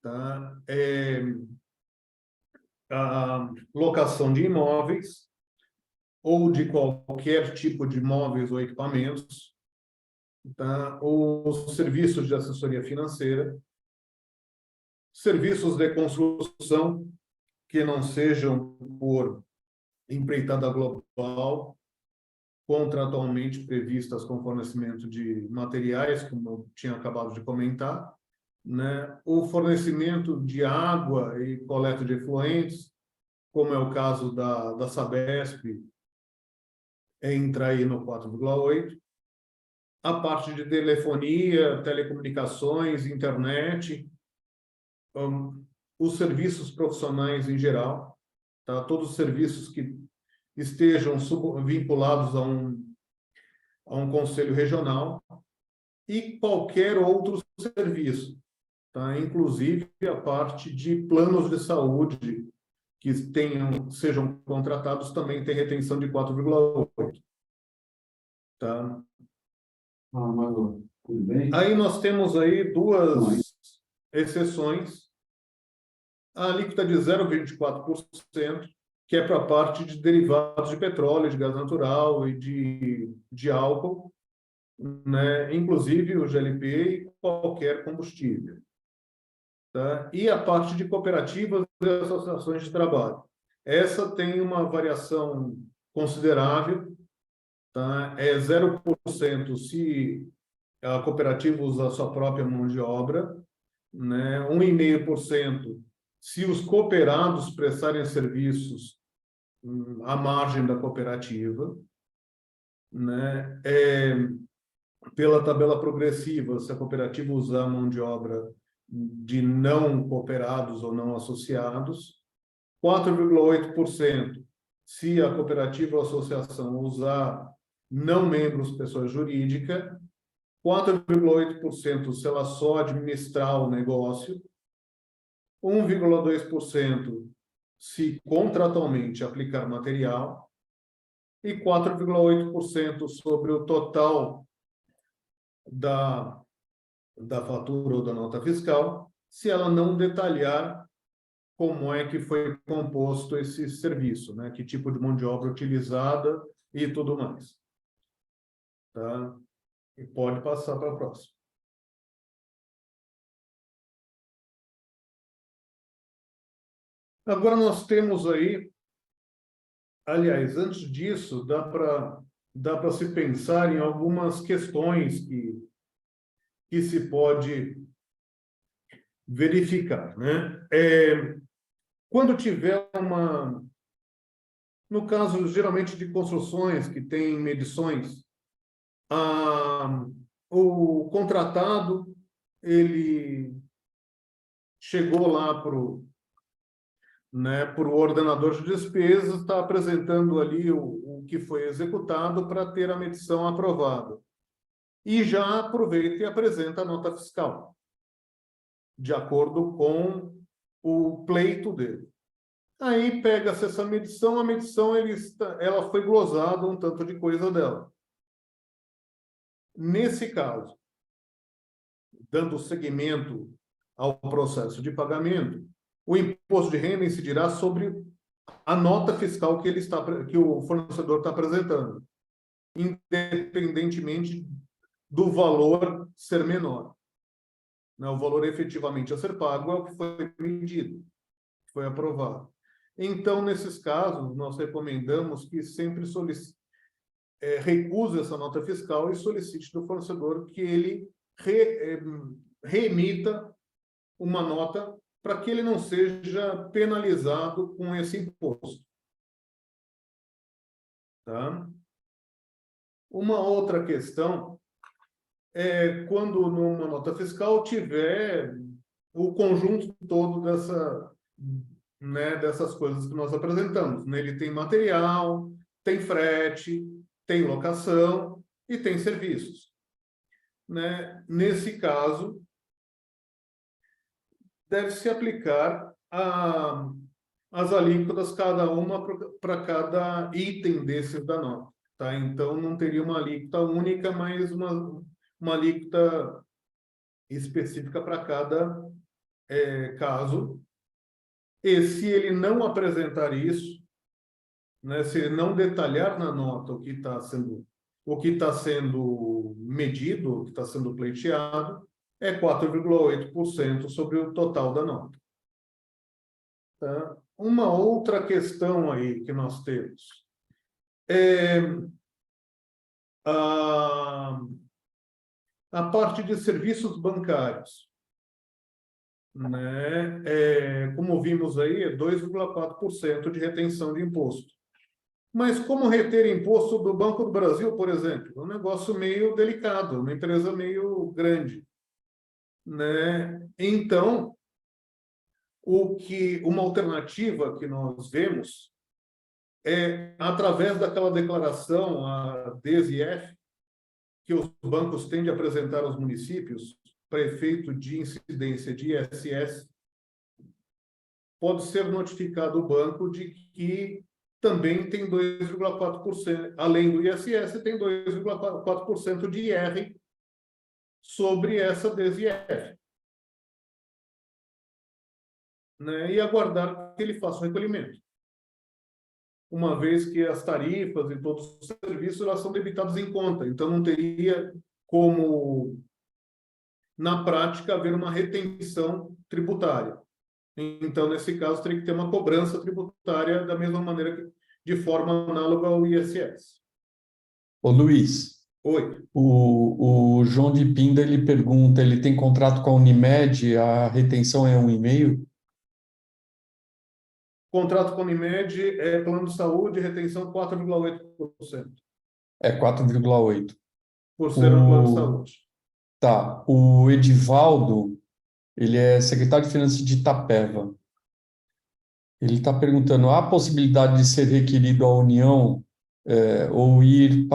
[SPEAKER 3] Tá? A locação de imóveis ou de qualquer tipo de imóveis ou equipamentos, tá? Os serviços de assessoria financeira, serviços de construção que não sejam por empreitada global, contratualmente previstas com fornecimento de materiais, como eu tinha acabado de comentar, né? O fornecimento de água e coleta de efluentes, como é o caso da Sabesp, entra aí no 4,8. A parte de telefonia, telecomunicações, internet, os serviços profissionais em geral, tá? Todos os serviços que estejam vinculados a um conselho regional e qualquer outro serviço, tá? Inclusive a parte de planos de saúde que sejam contratados também tem retenção de 4,8. Tá?
[SPEAKER 1] Tudo bem?
[SPEAKER 3] Aí nós temos aí duas exceções. A alíquota de 0,24%, que é para a parte de derivados de petróleo, de gás natural e de álcool, né? Inclusive o GLP e qualquer combustível. Tá? E a parte de cooperativas e associações de trabalho. Essa tem uma variação considerável, tá? É 0% se a cooperativa usa a sua própria mão de obra, né? 1,5% se os cooperados prestarem serviços à margem da cooperativa, né? Pela tabela progressiva, se a cooperativa usar a mão de obra de não cooperados ou não associados, 4,8% se a cooperativa ou associação usar não membros pessoa jurídica, 4,8% se ela só administrar o negócio, 1,2% se contratualmente aplicar material e 4,8% sobre o total da fatura ou da nota fiscal, se ela não detalhar como é que foi composto esse serviço, né? Que tipo de mão de obra utilizada e tudo mais. Tá? E pode passar para a próxima. Agora nós temos aí, aliás, antes disso, dá para se pensar em algumas questões que se pode verificar, né? Quando tiver no caso, geralmente, de construções que têm medições, o contratado, ele chegou lá para o ordenador de despesas, está apresentando ali o que foi executado para ter a medição aprovada. E já aproveita e apresenta a nota fiscal, de acordo com o pleito dele. Aí pega-se essa medição, a medição ela foi glosada um tanto de coisa dela. Nesse caso, dando seguimento ao processo de pagamento, o imposto de renda incidirá sobre a nota fiscal que o fornecedor está apresentando, independentemente do valor ser menor. O valor efetivamente a ser pago é o que foi medido, foi aprovado. Então, nesses casos, nós recomendamos que sempre recuse essa nota fiscal e solicite do fornecedor que ele reemita uma nota para que ele não seja penalizado com esse imposto. Tá? Uma outra questão é quando numa nota fiscal tiver o conjunto todo dessas coisas que nós apresentamos. Nele tem material, tem frete, tem locação e tem serviços. Né? Nesse caso, deve-se aplicar as alíquotas, cada uma para cada item desses da nota. Tá? Então, não teria uma alíquota única, mas uma alíquota específica para cada caso. E se ele não apresentar isso, né, se ele não detalhar na nota o que está sendo medido, o que está sendo pleiteado, é 4,8% sobre o total da nota. Tá? Uma outra questão aí que nós temos é a parte de serviços bancários. né? Como vimos aí, é 2,4% de retenção de imposto. Mas como reter imposto do Banco do Brasil, por exemplo? É um negócio meio delicado, uma empresa meio grande, né? Então, uma alternativa que nós vemos é através daquela declaração, a DES/IF, que os bancos têm de apresentar aos municípios para efeito de incidência de ISS, pode ser notificado o banco de que também tem 2,4%, além do ISS, tem 2,4% de IR sobre essa DES/IF, né? E aguardar que ele faça o recolhimento, uma vez que as tarifas e todos os serviços elas são debitados em conta, então não teria como, na prática, haver uma retenção tributária. Então, nesse caso, teria que ter uma cobrança tributária da mesma maneira que de forma análoga ao ISS.
[SPEAKER 1] Ô, Luiz,
[SPEAKER 3] Oi.
[SPEAKER 1] o João de Pinda, ele pergunta, ele tem contrato com a Unimed, a retenção é 1,5%?
[SPEAKER 3] Contrato com a Unimed é plano de saúde, retenção 4,8%,
[SPEAKER 1] É 4,8%.
[SPEAKER 3] por ser um plano de
[SPEAKER 1] O,
[SPEAKER 3] saúde.
[SPEAKER 1] tá, o Edivaldo, ele é secretário de Finanças de Itapeva. Ele está perguntando, há a possibilidade de ser requerido à União ou ir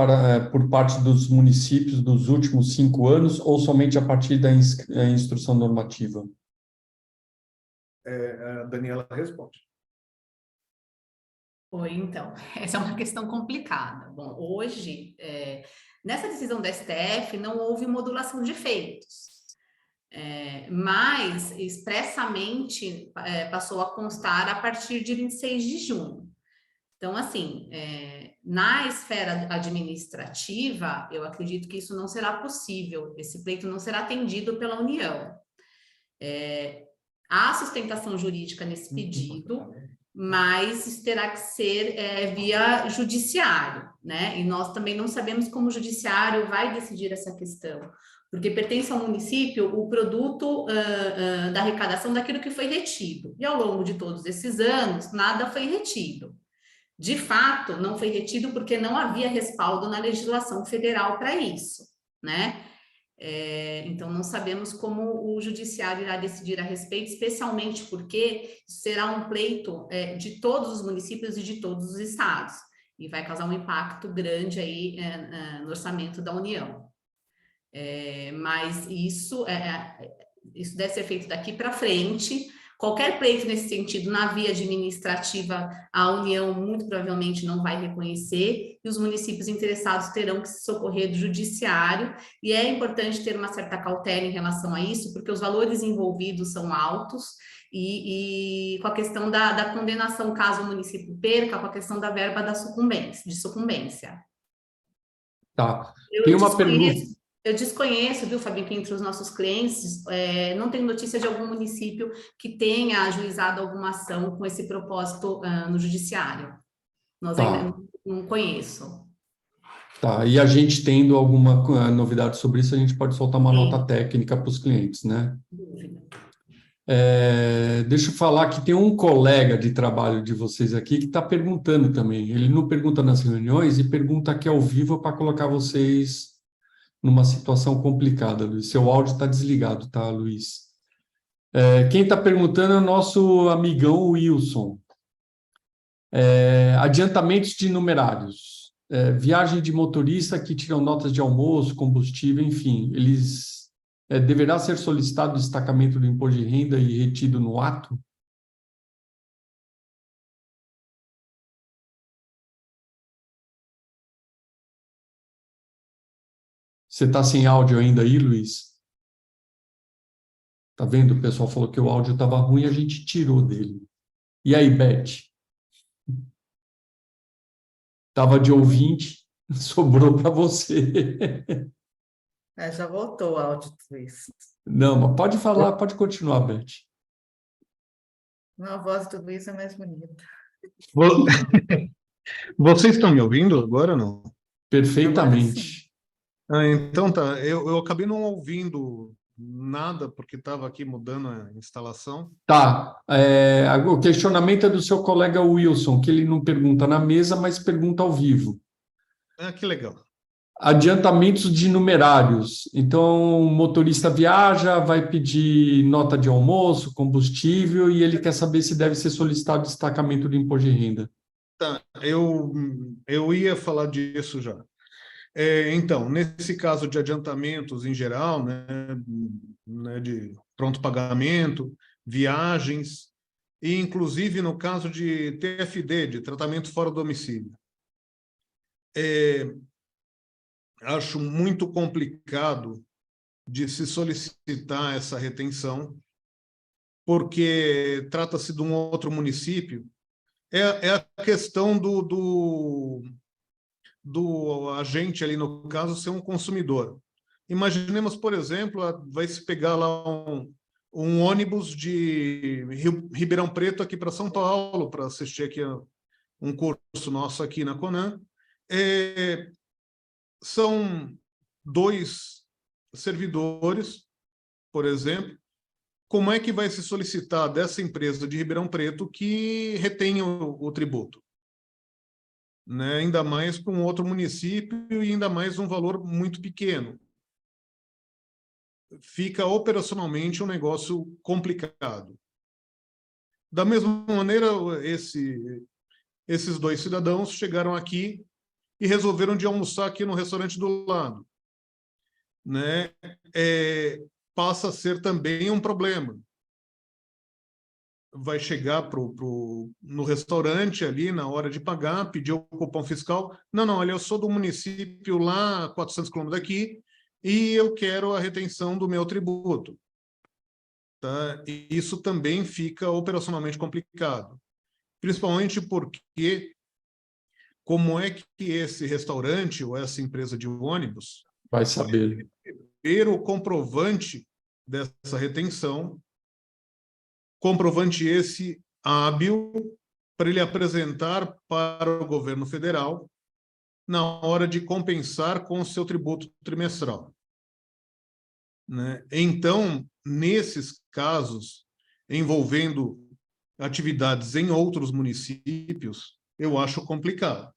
[SPEAKER 1] por parte dos municípios dos últimos 5 anos ou somente a partir da instrução normativa?
[SPEAKER 3] A Daniela responde.
[SPEAKER 4] Oi, então, essa é uma questão complicada. Bom, hoje, nessa decisão da STF, não houve modulação de efeitos, mas expressamente passou a constar a partir de 26 de junho. Então, assim, na esfera administrativa, eu acredito que isso não será possível, esse pleito não será atendido pela União. Há sustentação jurídica nesse pedido, mas isso terá que ser via judiciário, né? E nós também não sabemos como o judiciário vai decidir essa questão, porque pertence ao município o produto da arrecadação daquilo que foi retido. E ao longo de todos esses anos, nada foi retido. De fato, não foi retido porque não havia respaldo na legislação federal para isso, né? Então, não sabemos como o judiciário irá decidir a respeito, especialmente porque será um pleito de todos os municípios e de todos os estados, e vai causar um impacto grande aí no orçamento da União. Mas isso deve ser feito daqui para frente. Qualquer pleito nesse sentido, na via administrativa, a União muito provavelmente não vai reconhecer e os municípios interessados terão que se socorrer do judiciário, e é importante ter uma certa cautela em relação a isso, porque os valores envolvidos são altos e com a questão da condenação caso o município perca, com a questão da verba de sucumbência.
[SPEAKER 1] Tá. Tem uma pergunta.
[SPEAKER 4] Eu desconheço, viu, Fabinho, que entre os nossos clientes, não tenho notícia de algum município que tenha ajuizado alguma ação com esse propósito no judiciário. Nós ainda não conheço. Tá,
[SPEAKER 1] e a gente tendo alguma novidade sobre isso, a gente pode soltar uma nota técnica para os clientes, né?
[SPEAKER 4] Dúvida.
[SPEAKER 1] Deixa eu falar que tem um colega de trabalho de vocês aqui que está perguntando também. Ele não pergunta nas reuniões e pergunta aqui ao vivo para colocar vocês numa situação complicada, Luiz. Seu áudio está desligado, tá, Luiz? Quem está perguntando é o nosso amigão Wilson. Adiantamentos de numerários. Viagem de motorista que tiram notas de almoço, combustível, enfim. Eles deverá ser solicitado o destacamento do imposto de renda e retido no ato? Você está sem áudio ainda aí, Luiz? Tá vendo? O pessoal falou que o áudio estava ruim, a gente tirou dele. E aí, Beth? Estava de ouvinte, sobrou para você.
[SPEAKER 2] Já voltou o áudio, Luiz.
[SPEAKER 1] Não, mas pode falar, pode continuar, Beth.
[SPEAKER 2] Não, a voz do Luiz é mais bonita.
[SPEAKER 3] Vocês estão me ouvindo agora ou não?
[SPEAKER 1] Perfeitamente.
[SPEAKER 3] Então tá, eu acabei não ouvindo nada, porque estava aqui mudando a instalação.
[SPEAKER 1] Tá. O questionamento é do seu colega Wilson, que ele não pergunta na mesa, mas pergunta ao vivo.
[SPEAKER 3] Ah, que legal.
[SPEAKER 1] Adiantamentos de numerários. Então, o motorista viaja, vai pedir nota de almoço, combustível, e ele quer saber se deve ser solicitado destacamento do imposto de renda.
[SPEAKER 3] Tá, eu ia falar disso já. Então, nesse caso de adiantamentos em geral, né, de pronto pagamento, viagens, e inclusive no caso de TFD, de tratamento fora do domicílio. Acho muito complicado de se solicitar essa retenção, porque trata-se de um outro município. É a questão do agente ali, no caso, ser um consumidor. Imaginemos, por exemplo, vai se pegar lá um ônibus de Ribeirão Preto aqui para São Paulo, para assistir aqui um curso nosso aqui na Conan. São 2 servidores, por exemplo. Como é que vai se solicitar dessa empresa de Ribeirão Preto que retenha o tributo? Né? Ainda mais para um outro município e ainda mais um valor muito pequeno. Fica operacionalmente um negócio complicado. Da mesma maneira, esses 2 cidadãos chegaram aqui e resolveram de almoçar aqui no restaurante do lado. Né? Passa a ser também um problema. Vai chegar no restaurante ali na hora de pagar, pedir o cupom fiscal. Não, olha, eu sou do município lá, 400 quilômetros daqui, e eu quero a retenção do meu tributo. Tá? E isso também fica operacionalmente complicado. Principalmente porque como é que esse restaurante ou essa empresa de ônibus
[SPEAKER 1] Vai saber.
[SPEAKER 3] ter o comprovante dessa retenção, comprovante esse hábil para ele apresentar para o governo federal na hora de compensar com o seu tributo trimestral. Né? Então, nesses casos, envolvendo atividades em outros municípios, eu acho complicado.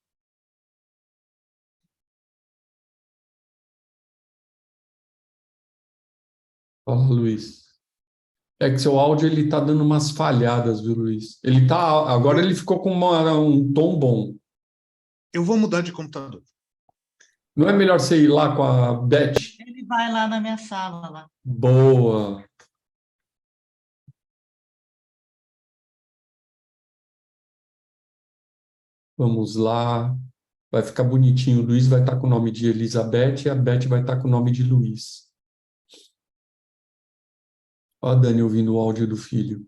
[SPEAKER 1] Fala, Luiz. É que seu áudio ele tá dando umas falhadas, viu, Luiz? Agora ele ficou com um tom bom.
[SPEAKER 3] Eu vou mudar de computador.
[SPEAKER 1] Não é melhor você ir lá com a Beth?
[SPEAKER 2] Ele vai lá na minha sala lá.
[SPEAKER 1] Boa. Vamos lá. Vai ficar bonitinho. O Luiz vai estar com o nome de Elizabeth e a Beth vai estar com o nome de Luiz. Olha a Dani ouvindo o áudio do filho.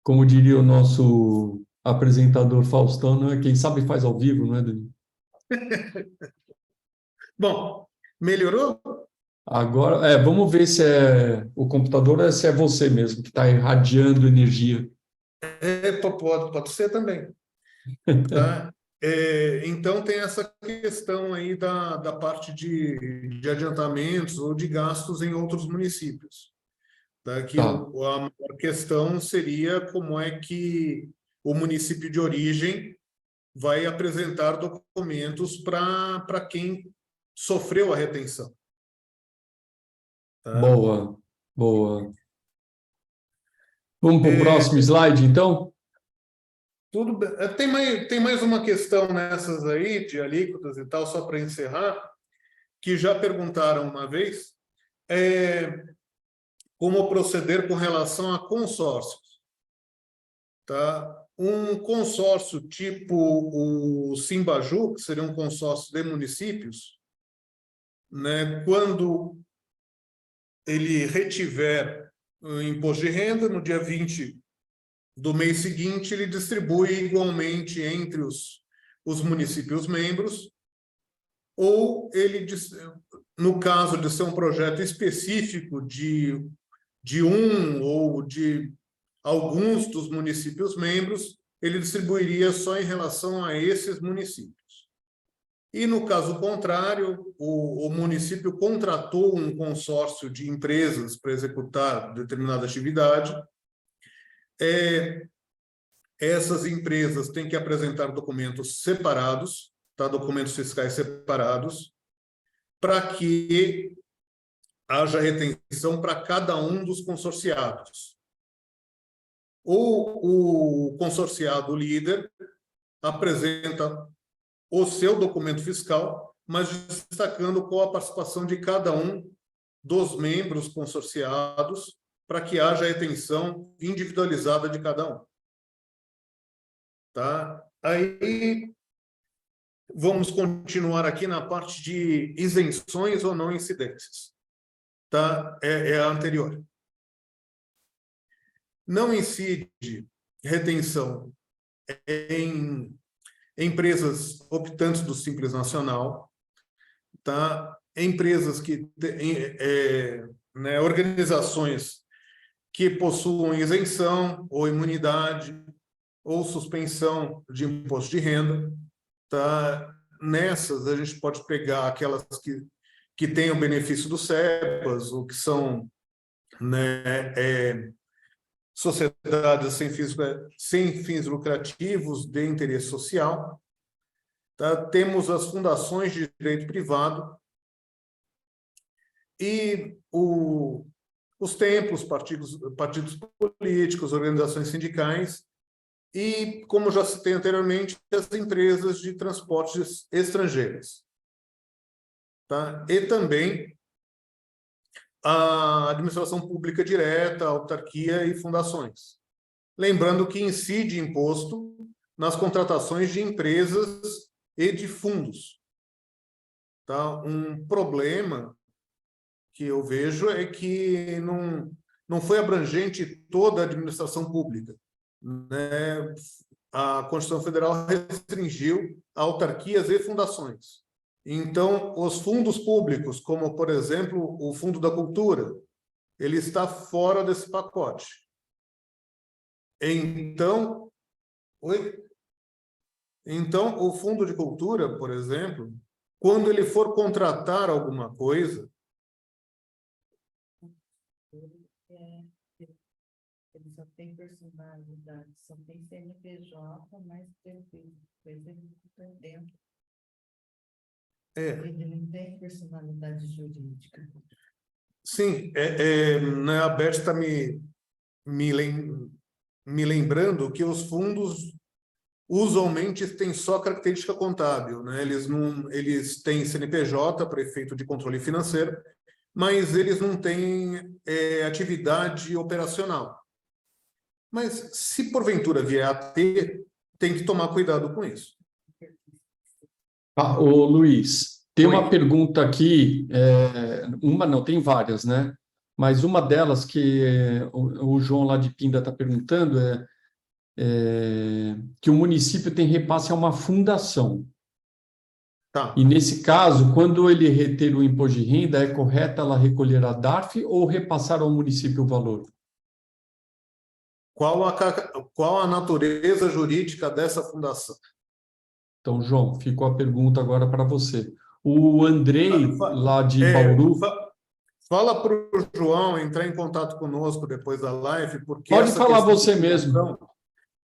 [SPEAKER 1] Como diria o nosso apresentador Faustão, né? Quem sabe faz ao vivo, não é, Dani?
[SPEAKER 3] Bom, melhorou?
[SPEAKER 1] Agora, vamos ver se é o computador ou se é você mesmo que está irradiando energia.
[SPEAKER 3] Pode ser também. Tá? Então, tem essa questão aí da parte de adiantamentos ou de gastos em outros municípios. Tá? Que
[SPEAKER 1] Tá.
[SPEAKER 3] a maior questão seria como é que o município de origem vai apresentar documentos para quem sofreu a retenção. Tá?
[SPEAKER 1] Boa, boa. Vamos para o próximo slide, então?
[SPEAKER 3] Tudo bem. Tem mais uma questão nessas aí, de alíquotas e tal, só para encerrar, que já perguntaram uma vez, como proceder com relação a consórcios. Tá? Um consórcio tipo o Simbaju, que seria um consórcio de municípios, né, quando ele retiver o imposto de renda, no dia 20 do mês seguinte, ele distribui igualmente entre os municípios membros, ou ele, no caso de ser um projeto específico de um ou de alguns dos municípios membros, ele distribuiria só em relação a esses municípios. E, no caso contrário, o município contratou um consórcio de empresas para executar determinada atividade. Essas empresas têm que apresentar documentos separados, tá? Documentos fiscais separados, para que haja retenção para cada um dos consorciados. O consorciado líder apresenta o seu documento fiscal, mas destacando qual a participação de cada um dos membros consorciados para que haja retenção individualizada de cada um. Tá? Aí, vamos continuar aqui na parte de isenções ou não incidências. Tá? É a anterior. Não incide retenção em empresas optantes do Simples Nacional, tá? Empresas que né, organizações que possuam isenção ou imunidade ou suspensão de imposto de renda, tá? Nessas a gente pode pegar aquelas que têm o benefício do CEPAS, ou que são, né, sociedades sem fins lucrativos de interesse social. Tá? Temos as fundações de direito privado e os templos, partidos políticos, organizações sindicais e, como já citei anteriormente, as empresas de transportes estrangeiras. Tá? E também a administração pública direta, a autarquia e fundações. Lembrando que incide imposto nas contratações de empresas e de fundos. Tá? Um problema que eu vejo é que não foi abrangente toda a administração pública, né? A Constituição Federal restringiu a autarquias e fundações. Então, os fundos públicos, como, por exemplo, o Fundo da Cultura, ele está fora desse pacote. Então, o Fundo de Cultura, por exemplo, quando ele for contratar alguma coisa...
[SPEAKER 2] Ele só tem personalidade, só tem CNPJ, mas tem coisa dentro. Ele não tem personalidade jurídica.
[SPEAKER 3] Sim, né, a Beth está me lembrando que os fundos usualmente têm só característica contábil, né? Eles têm CNPJ para efeito de controle financeiro, mas eles não têm atividade operacional. Mas, se porventura vier a ter, tem que tomar cuidado com isso.
[SPEAKER 1] Ô Luiz, tem uma
[SPEAKER 3] Oi.
[SPEAKER 1] pergunta aqui, tem várias, né? Mas uma delas que o João lá de Pinda está perguntando que o município tem repasse a uma fundação.
[SPEAKER 3] Tá.
[SPEAKER 1] E nesse caso, quando ele reter o imposto de renda, é correto ela recolher a DARF ou repassar ao município o valor?
[SPEAKER 3] Qual a natureza jurídica dessa fundação?
[SPEAKER 1] Então, João, ficou a pergunta agora para você. O Andrei, lá de Bauru...
[SPEAKER 3] Fala para o João entrar em contato conosco depois da live, porque...
[SPEAKER 1] Pode falar você mesmo.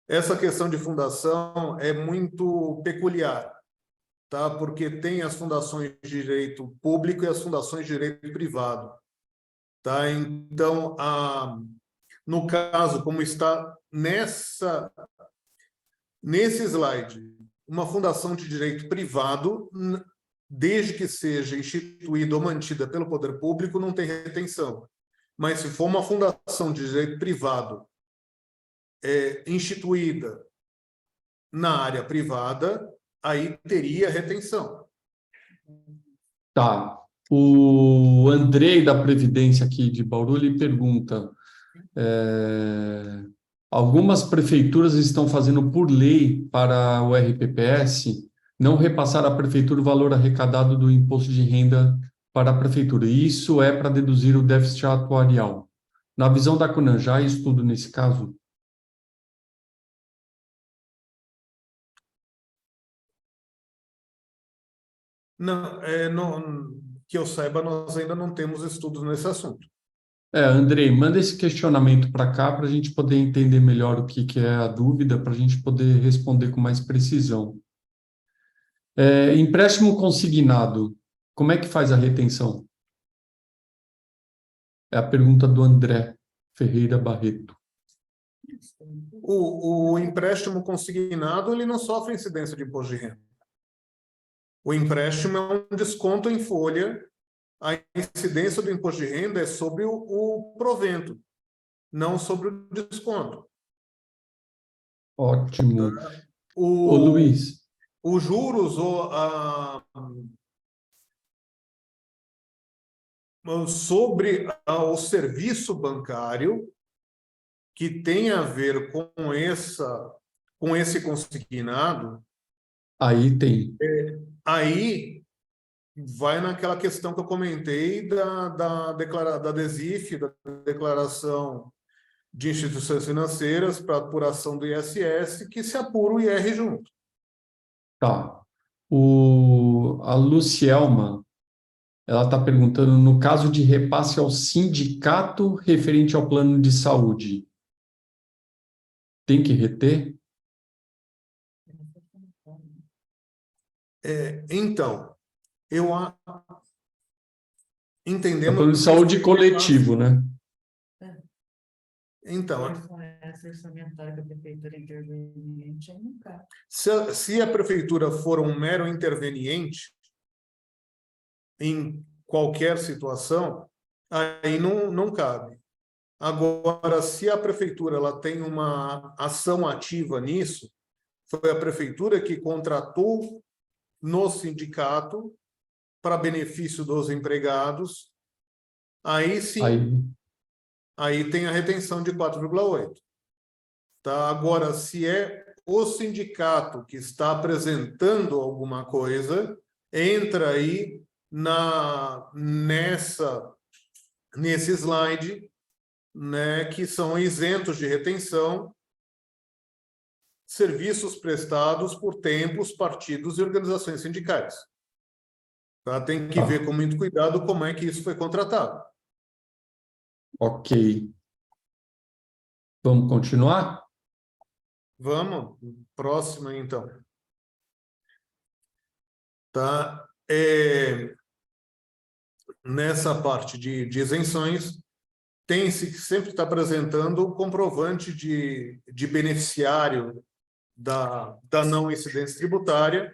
[SPEAKER 3] Essa questão de fundação é muito peculiar, tá? Porque tem as fundações de direito público e as fundações de direito privado. Tá? Então, no caso, como está nesse slide, uma fundação de direito privado, desde que seja instituída ou mantida pelo poder público, não tem retenção. Mas se for uma fundação de direito privado instituída na área privada, aí teria retenção.
[SPEAKER 1] Tá. O Andrei, da Previdência aqui de Bauru, lhe pergunta... algumas prefeituras estão fazendo por lei para o RPPS não repassar à prefeitura o valor arrecadado do imposto de renda para a prefeitura. Isso é para deduzir o déficit atuarial. Na visão da CUNAM, já há estudo nesse caso?
[SPEAKER 3] Não, que eu saiba, nós ainda não temos estudos nesse assunto.
[SPEAKER 1] Andrei, manda esse questionamento para cá para a gente poder entender melhor o que é a dúvida, para a gente poder responder com mais precisão. Empréstimo consignado, como é que faz a retenção? É a pergunta do André Ferreira Barreto.
[SPEAKER 3] O empréstimo consignado, ele não sofre incidência de imposto de renda. O empréstimo é um desconto em folha. A incidência do imposto de renda é sobre o provento, não sobre o desconto.
[SPEAKER 1] Ótimo. Ô, Luiz.
[SPEAKER 3] Os juros sobre o serviço bancário que tem a ver com esse consignado,
[SPEAKER 1] Aí tem.
[SPEAKER 3] aí vai naquela questão que eu comentei da DESIF, da Declaração de Instituições Financeiras para apuração do ISS, que se apura o IR junto.
[SPEAKER 1] Tá. A Lucielma, ela está perguntando, no caso de repasse ao sindicato referente ao plano de saúde, tem que reter?
[SPEAKER 3] Então,
[SPEAKER 1] É
[SPEAKER 3] entendemos...
[SPEAKER 1] plano de saúde coletivo, né?
[SPEAKER 3] Então,
[SPEAKER 2] Essa orçamentária que a prefeitura interveniente, aí não cabe.
[SPEAKER 3] se a prefeitura for um mero interveniente em qualquer situação, aí não cabe. Agora, se a prefeitura ela tem uma ação ativa nisso, foi a prefeitura que contratou no sindicato para benefício dos empregados, aí sim, aí tem a retenção de 4,8. Tá? Agora, se é o sindicato que está apresentando alguma coisa, entra aí nesse slide, né, que são isentos de retenção serviços prestados por templos, partidos e organizações sindicais. Tá? Tem que ver com muito cuidado como é que isso foi contratado.
[SPEAKER 1] Ok. Vamos continuar?
[SPEAKER 3] Vamos, próxima então. Tá? Nessa parte de isenções, tem-se que sempre estar apresentando o comprovante de beneficiário da não incidência tributária.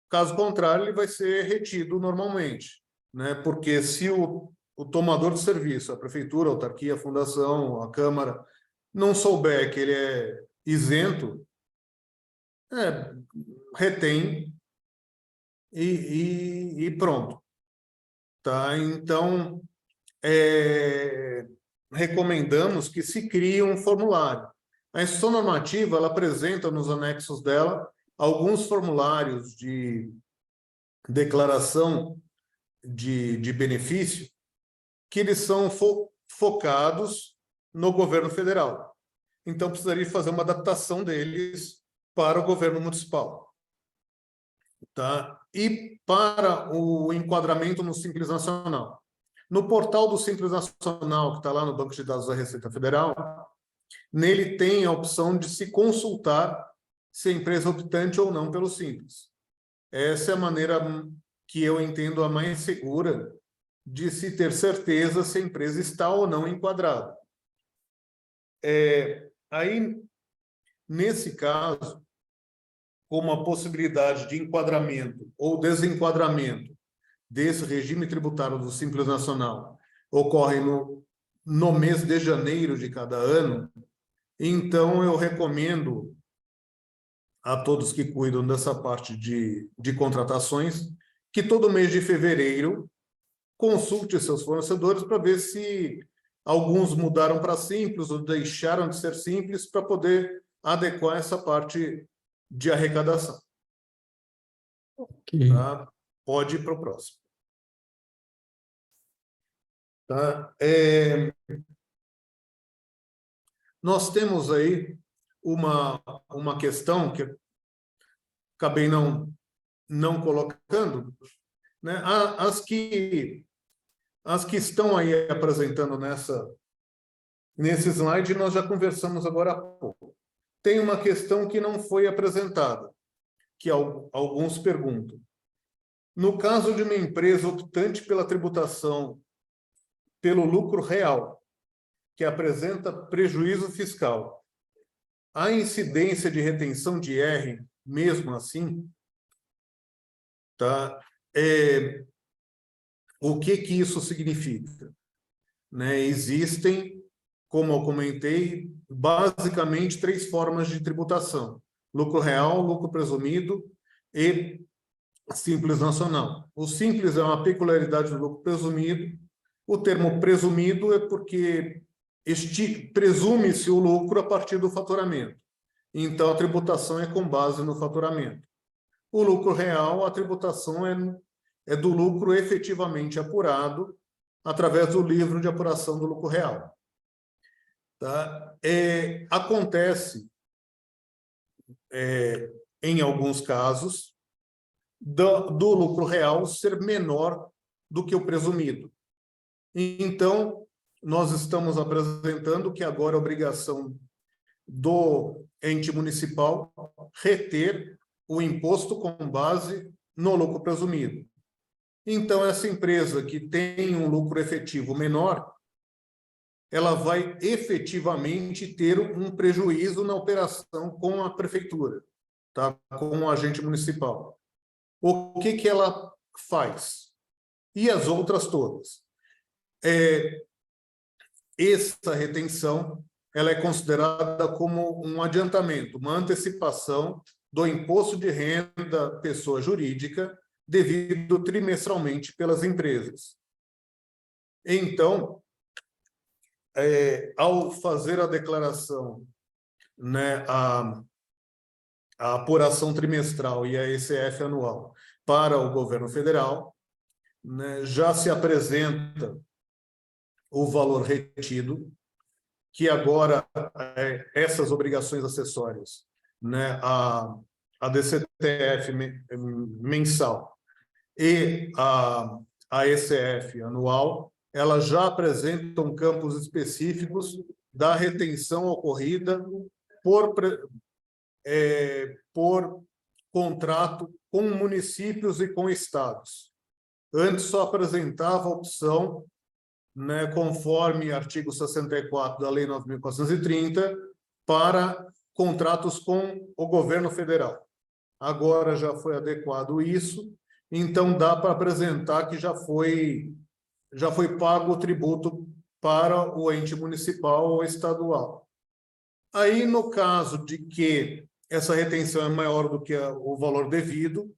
[SPEAKER 3] Caso contrário, ele vai ser retido normalmente, né? Porque se o tomador de serviço, a prefeitura, a autarquia, a fundação, a Câmara, não souber que ele é isento, retém e pronto. Tá? Então, recomendamos que se crie um formulário. A instrução normativa ela apresenta nos anexos dela alguns formulários de declaração de benefício que eles são focados no governo federal. Então, precisaria fazer uma adaptação deles para o governo municipal. Tá? E para o enquadramento no Simples Nacional. No portal do Simples Nacional, que está lá no Banco de Dados da Receita Federal, nele tem a opção de se consultar se a empresa é optante ou não pelo Simples. Essa é a maneira que eu entendo a mais segura de se ter certeza se a empresa está ou não enquadrada. Aí, nesse caso, como a possibilidade de enquadramento ou desenquadramento desse regime tributário do Simples Nacional ocorre no mês de janeiro de cada ano, então eu recomendo a todos que cuidam dessa parte de contratações que todo mês de fevereiro consulte seus fornecedores para ver se alguns mudaram para simples ou deixaram de ser simples para poder adequar essa parte de arrecadação.
[SPEAKER 1] Ok.
[SPEAKER 3] Tá? Pode ir para o próximo. Tá? Nós temos aí uma questão que acabei não não colocando, né? As que estão aí apresentando nesse slide, nós já conversamos agora há pouco. Tem uma questão que não foi apresentada, que alguns perguntam. No caso de uma empresa optante pela tributação pelo lucro real, que apresenta prejuízo fiscal, há incidência de retenção de IR mesmo assim? Tá? O que isso significa? Né? Existem, como eu comentei, basicamente 3 formas de tributação: lucro real, lucro presumido e simples nacional. O simples é uma peculiaridade do lucro presumido. O termo presumido é porque presume-se o lucro a partir do faturamento. Então, a tributação é com base no faturamento. O lucro real, a tributação é do lucro efetivamente apurado através do livro de apuração do lucro real. Tá? Acontece, em alguns casos, do lucro real ser menor do que o presumido. Então, nós estamos apresentando que agora a obrigação do ente municipal reter o imposto com base no lucro presumido. Então, essa empresa que tem um lucro efetivo menor, ela vai efetivamente ter um prejuízo na operação com a prefeitura, tá? Com o agente municipal. O que ela faz? E as outras todas? Essa retenção ela é considerada como um adiantamento, uma antecipação do imposto de renda pessoa jurídica devido trimestralmente pelas empresas. Então, ao fazer a declaração, né, a apuração trimestral e a ECF anual para o governo federal, né, já se apresenta o valor retido, que agora essas obrigações acessórias, né, a DCTF mensal e a ECF anual, elas já apresentam campos específicos da retenção ocorrida por contrato com municípios e com estados. Antes só apresentava a opção, né, conforme artigo 64 da Lei 9.430, para contratos com o governo federal. Agora já foi adequado isso, então dá para apresentar que já foi pago o tributo para o ente municipal ou estadual. Aí, no caso de que essa retenção é maior do que o valor devido,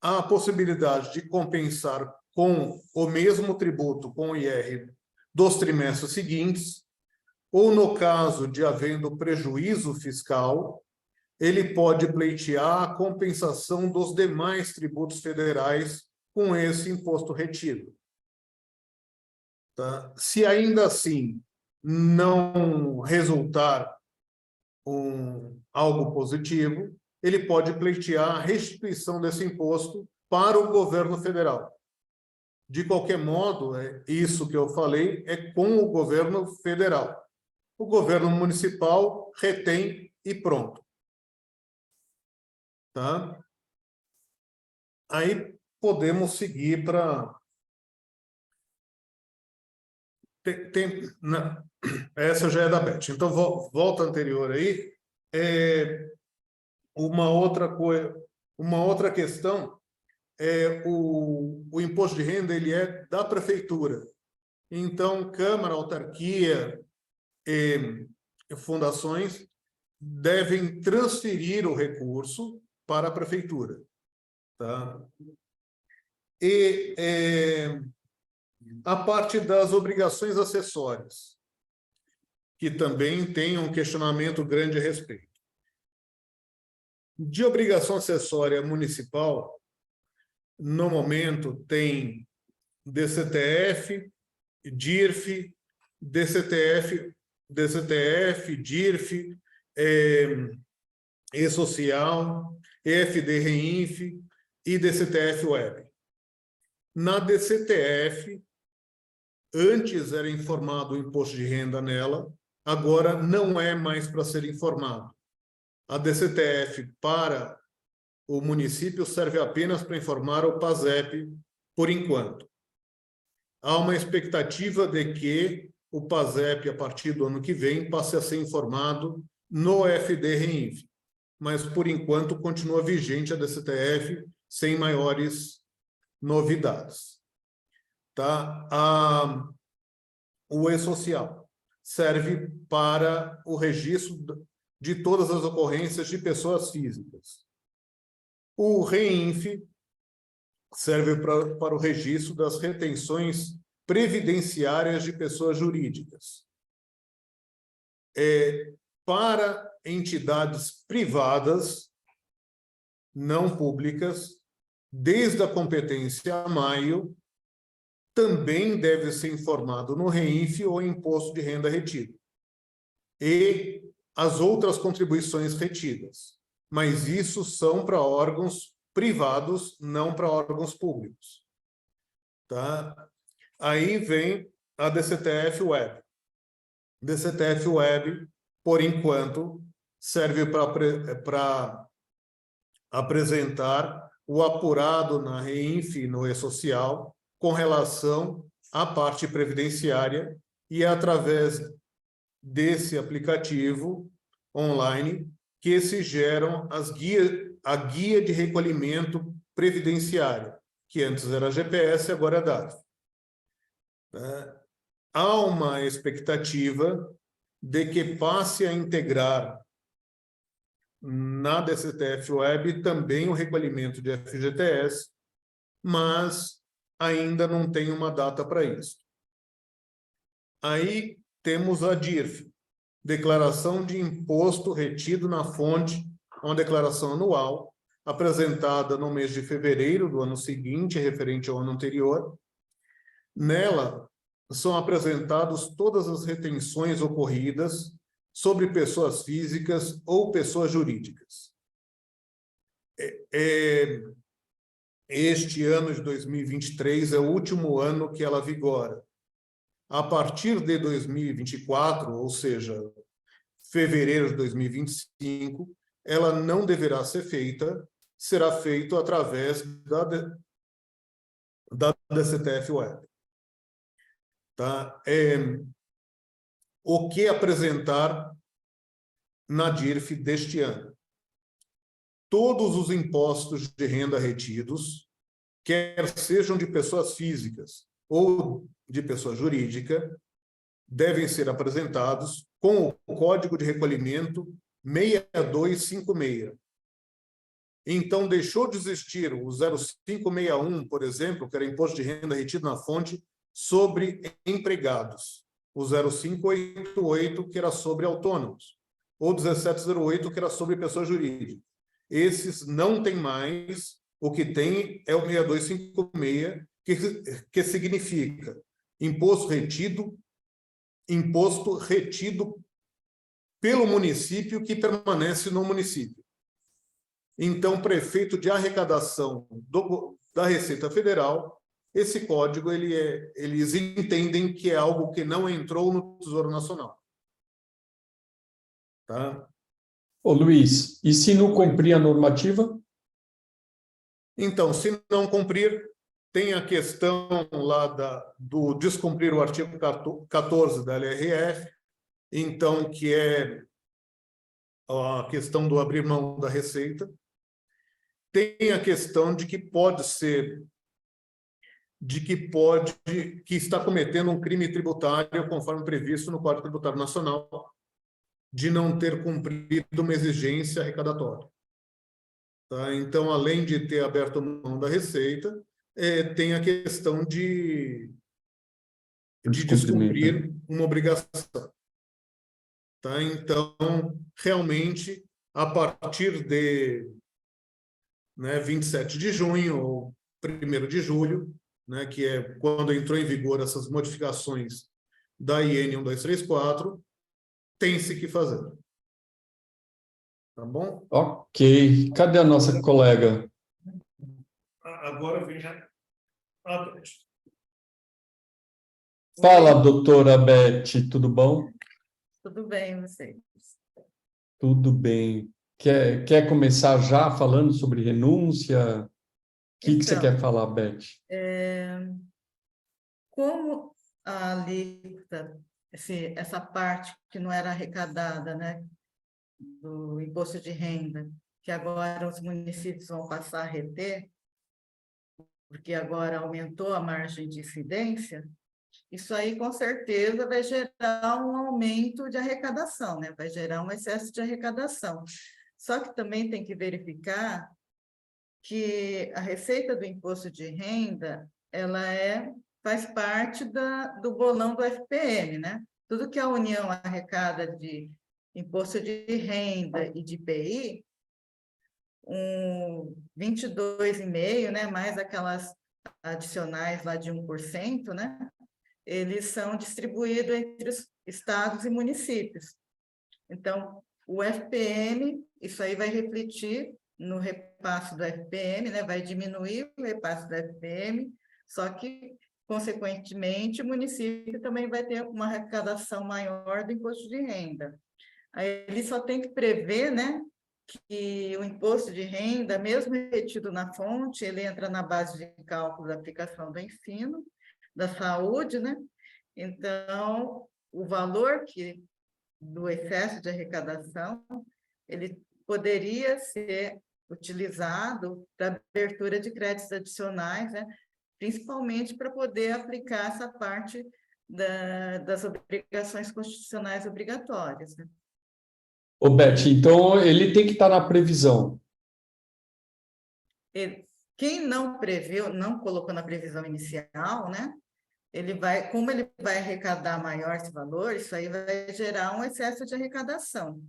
[SPEAKER 3] há a possibilidade de compensar com o mesmo tributo, com o IR, dos trimestres seguintes, ou no caso de havendo prejuízo fiscal, ele pode pleitear a compensação dos demais tributos federais com esse imposto retido. Tá? Se ainda assim não resultar algo positivo, ele pode pleitear a restituição desse imposto para o governo federal. De qualquer modo, isso que eu falei é com o governo federal. O governo municipal retém e pronto. Tá? Aí podemos seguir para... Essa já é da Beth. Então, volta anterior aí. Uma outra questão o imposto de renda ele é da prefeitura. Então, Câmara, autarquia e fundações devem transferir o recurso para a prefeitura. Tá? E a parte das obrigações acessórias, que também tem um questionamento grande a respeito. De obrigação acessória municipal, no momento tem DCTF, DIRF, DCTF, DIRF, E-Social, EFD Reinf e DCTF Web. Na DCTF, antes era informado o imposto de renda nela, agora não é mais para ser informado. A DCTF para o município serve apenas para informar o PASEP por enquanto. Há uma expectativa de que o PASEP, a partir do ano que vem, passe a ser informado no FD Reinf, mas por enquanto continua vigente a DCTF sem maiores novidades. Tá? O E-Social serve para o registro de todas as ocorrências de pessoas físicas. O Reinf serve para o registro das retenções previdenciárias de pessoas jurídicas. Para entidades privadas, não públicas, desde a competência a maio, também deve ser informado no Reinf o imposto de renda retido e as outras contribuições retidas. Mas isso são para órgãos privados, não para órgãos públicos. Tá? Aí vem a DCTF Web. DCTF Web, por enquanto, serve para apresentar o apurado na Reinf e no E-Social com relação à parte previdenciária e é através desse aplicativo online que se geram a guia de recolhimento previdenciário, que antes era GPS, agora é DARF. Há uma expectativa de que passe a integrar na DCTF Web também o recolhimento de FGTS, mas ainda não tem uma data para isso. Aí temos a DIRF, Declaração de Imposto Retido na Fonte, uma declaração anual, apresentada no mês de fevereiro do ano seguinte, referente ao ano anterior. Nela, são apresentadas todas as retenções ocorridas sobre pessoas físicas ou pessoas jurídicas. Este ano de 2023 é o último ano que ela vigora. A partir de 2024, ou seja, fevereiro de 2025, ela não deverá ser feita, será feito através da DCTF Web. Tá? O que apresentar na DIRF deste ano? Todos os impostos de renda retidos, quer sejam de pessoas físicas ou de pessoa jurídica, devem ser apresentados com o Código de Recolhimento 6256. Então, deixou de existir o 0561, por exemplo, que era imposto de renda retido na fonte sobre empregados, o 0588, que era sobre autônomos, ou 1708, que era sobre pessoa jurídica. Esses não tem mais, o que tem é o 6256, que significa imposto retido pelo município que permanece no município. Então, prefeito de arrecadação da Receita Federal, esse código eles entendem que é algo que não entrou no Tesouro Nacional. Tá?
[SPEAKER 1] Ô, Luiz, e se não cumprir a normativa?
[SPEAKER 3] Então, se não cumprir, tem a questão lá do descumprir o artigo 14 da LRF, então, que é a questão do abrir mão da receita. Tem a questão de que que está cometendo um crime tributário, conforme previsto no Código Tributário Nacional, de não ter cumprido uma exigência arrecadatória. Tá? Então, além de ter aberto mão da receita, tem a questão de descumprir uma obrigação. Tá? Então, realmente, a partir de 27 de junho ou 1º de julho, que é quando entrou em vigor essas modificações da IN 1234, tem-se que fazer. Tá bom?
[SPEAKER 1] Ok. Cadê a nossa colega?
[SPEAKER 3] Agora vem a Beth.
[SPEAKER 1] Fala, doutora Beth, tudo bom?
[SPEAKER 2] Tudo bem, vocês?
[SPEAKER 1] Tudo bem. Quer começar já falando sobre renúncia? O que você quer
[SPEAKER 2] Então,
[SPEAKER 1] falar, Beth?
[SPEAKER 2] como a alíquota, essa parte que não era arrecadada, né, do imposto de renda, que agora os municípios vão passar a reter, porque agora aumentou a margem de incidência, isso aí com certeza vai gerar um aumento de arrecadação, né? Vai gerar um excesso de arrecadação. Só que também tem que verificar que a receita do imposto de renda, faz parte do bolão do FPM, né? Tudo que a União arrecada de imposto de renda e de IPI, 22,5%, né? Mais aquelas adicionais lá de 1%, né? Eles são distribuídos entre os estados e municípios. Então, o FPM, isso aí vai refletir no repasse do FPM, né? Vai diminuir o repasse do FPM, só que, consequentemente, o município também vai ter uma arrecadação maior do imposto de renda. Aí ele só tem que prever, né, que o imposto de renda, mesmo retido na fonte, ele entra na base de cálculo da aplicação do ensino, da saúde, né? Então, o valor do excesso de arrecadação, ele poderia ser utilizado para abertura de créditos adicionais, né? Principalmente para poder aplicar essa parte das obrigações constitucionais obrigatórias, né?
[SPEAKER 1] Ô, Beth, então ele tem que estar na previsão.
[SPEAKER 2] Quem não previu, não colocou na previsão inicial, né? Como ele vai arrecadar maior esse valor, isso aí vai gerar um excesso de arrecadação.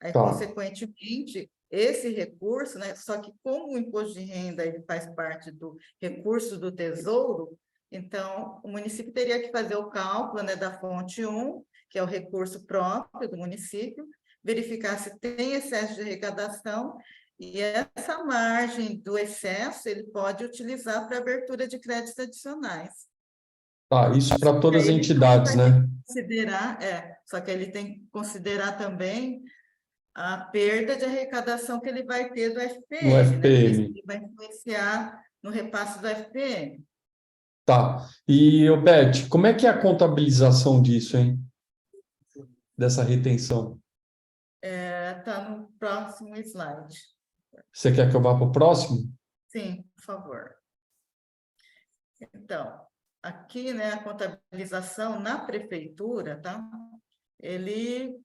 [SPEAKER 2] Aí,
[SPEAKER 1] Tá.
[SPEAKER 2] consequentemente, esse recurso, né? Só que como o imposto de renda ele faz parte do recurso do Tesouro, então o município teria que fazer o cálculo, né, da fonte 1, que é o recurso próprio do município, verificar se tem excesso de arrecadação, e essa margem do excesso ele pode utilizar para abertura de créditos adicionais.
[SPEAKER 1] Tá, isso para todas as
[SPEAKER 2] Ele também
[SPEAKER 1] entidades,
[SPEAKER 2] vai ter
[SPEAKER 1] né?
[SPEAKER 2] que considerar, só que ele tem que considerar também a perda de arrecadação que ele vai ter do
[SPEAKER 1] No
[SPEAKER 2] FPM, né? Porque isso
[SPEAKER 1] FPM.
[SPEAKER 2] vai influenciar no repasse do FPM.
[SPEAKER 1] Tá. E, ô, Beth, como é que é a contabilização disso, hein? Dessa retenção?
[SPEAKER 2] Está no próximo slide.
[SPEAKER 1] Você quer que eu vá para o próximo?
[SPEAKER 2] Sim, por favor. Então, aqui, né, a contabilização na prefeitura, tá? Ele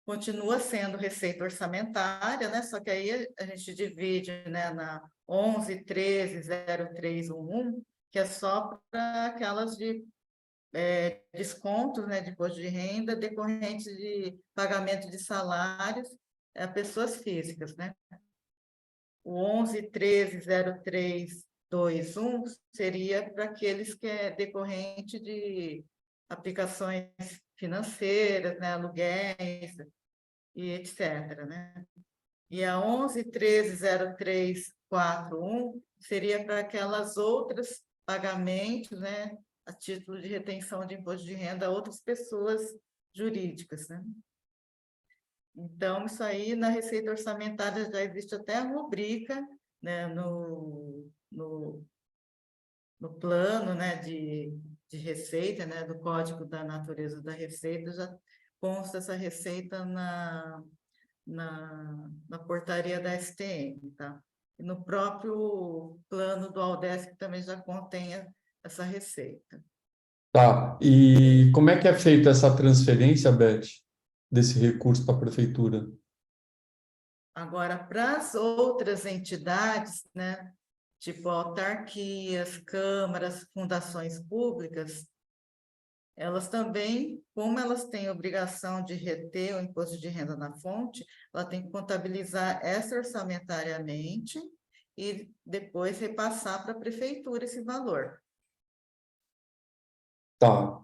[SPEAKER 2] continua sendo receita orçamentária, né? Só que aí a gente divide, né, na 11.13.0311, que é só para aquelas de descontos, né, de imposto de renda decorrentes de pagamento de salários a pessoas físicas, né? O 11.13.0321 seria para aqueles que é decorrente de aplicações financeiras, né, aluguéis e etc., né? E a 11.13.0341 seria para aquelas outras pagamentos, né, a título de retenção de imposto de renda a outras pessoas jurídicas, né? Então, isso aí na receita orçamentária já existe até a rubrica, né, no plano, né, de receita, né, do Código da Natureza da Receita, já consta essa receita na portaria da STM, tá? E no próprio plano do Aldesc também já contém essa receita.
[SPEAKER 1] Tá. E como é que é feita essa transferência, Beth, desse recurso para a prefeitura?
[SPEAKER 2] Agora, para as outras entidades, né, tipo autarquias, câmaras, fundações públicas, elas também, como elas têm obrigação de reter o imposto de renda na fonte, ela tem que contabilizar essa orçamentariamente e depois repassar para a prefeitura esse valor.
[SPEAKER 1] Tá.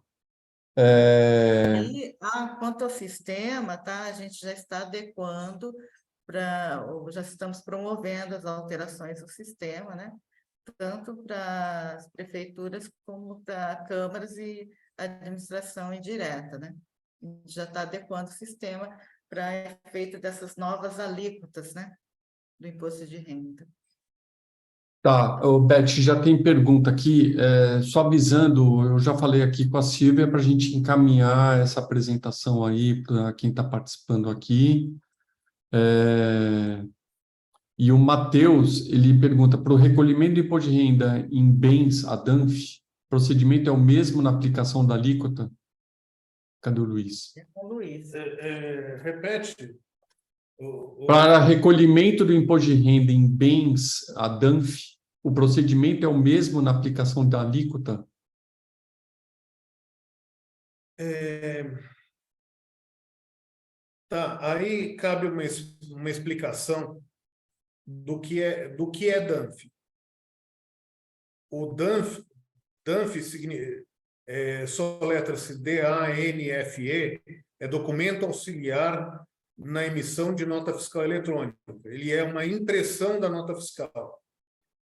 [SPEAKER 2] E quanto ao sistema, tá? A gente já está adequando já estamos promovendo as alterações do sistema, né? Tanto para as prefeituras como para câmaras e administração indireta, né? Já está adequando o sistema para efeito dessas novas alíquotas, né? Do imposto de renda.
[SPEAKER 1] Tá, Beth, já tem pergunta aqui, só avisando, eu já falei aqui com a Silvia para a gente encaminhar essa apresentação aí para quem está participando aqui. E o Matheus, ele pergunta, para o recolhimento do imposto de renda em bens, a DANF, o procedimento é o mesmo na aplicação da alíquota? Cadê o Luiz?
[SPEAKER 2] Luiz.
[SPEAKER 3] Repete.
[SPEAKER 1] Para recolhimento do imposto de renda em bens, a DANF, o procedimento é o mesmo na aplicação da alíquota?
[SPEAKER 3] Tá, aí cabe uma explicação do que é DANF. O DANF soletra-se DANFE, é documento auxiliar na emissão de nota fiscal eletrônica. Ele é uma impressão da nota fiscal.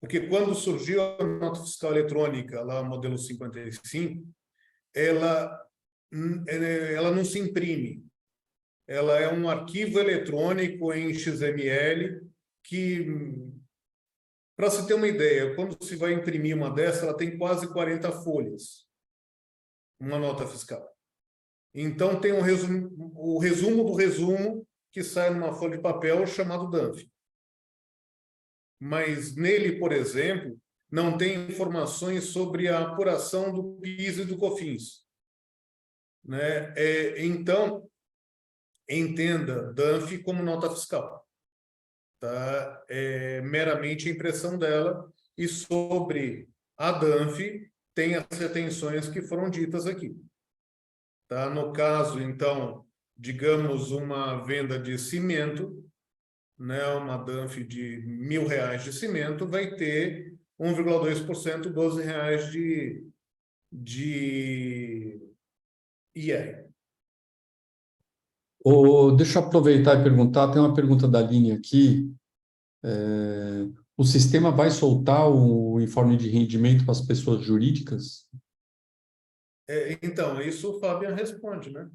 [SPEAKER 3] Porque quando surgiu a nota fiscal eletrônica, lá modelo 55, ela não se imprime. Ela é um arquivo eletrônico em XML que, para se ter uma ideia, quando se vai imprimir uma dessa, ela tem quase 40 folhas, uma nota fiscal. Então, tem o resumo do resumo que sai numa folha de papel chamado DANF. Mas nele, por exemplo, não tem informações sobre a apuração do PIS e do COFINS, né? Então, entenda DANF como nota fiscal. Tá? É meramente a impressão dela, e sobre a DANF tem as retenções que foram ditas aqui. Tá? No caso, então, digamos uma venda de cimento, né, uma DANF de R$ 1.000 de cimento, vai ter 1,2%, R$ 12 de IR.
[SPEAKER 1] Deixa eu aproveitar e perguntar, tem uma pergunta da linha aqui. O sistema vai soltar o informe de rendimento para as pessoas jurídicas?
[SPEAKER 3] Então, isso o Fabian responde, né?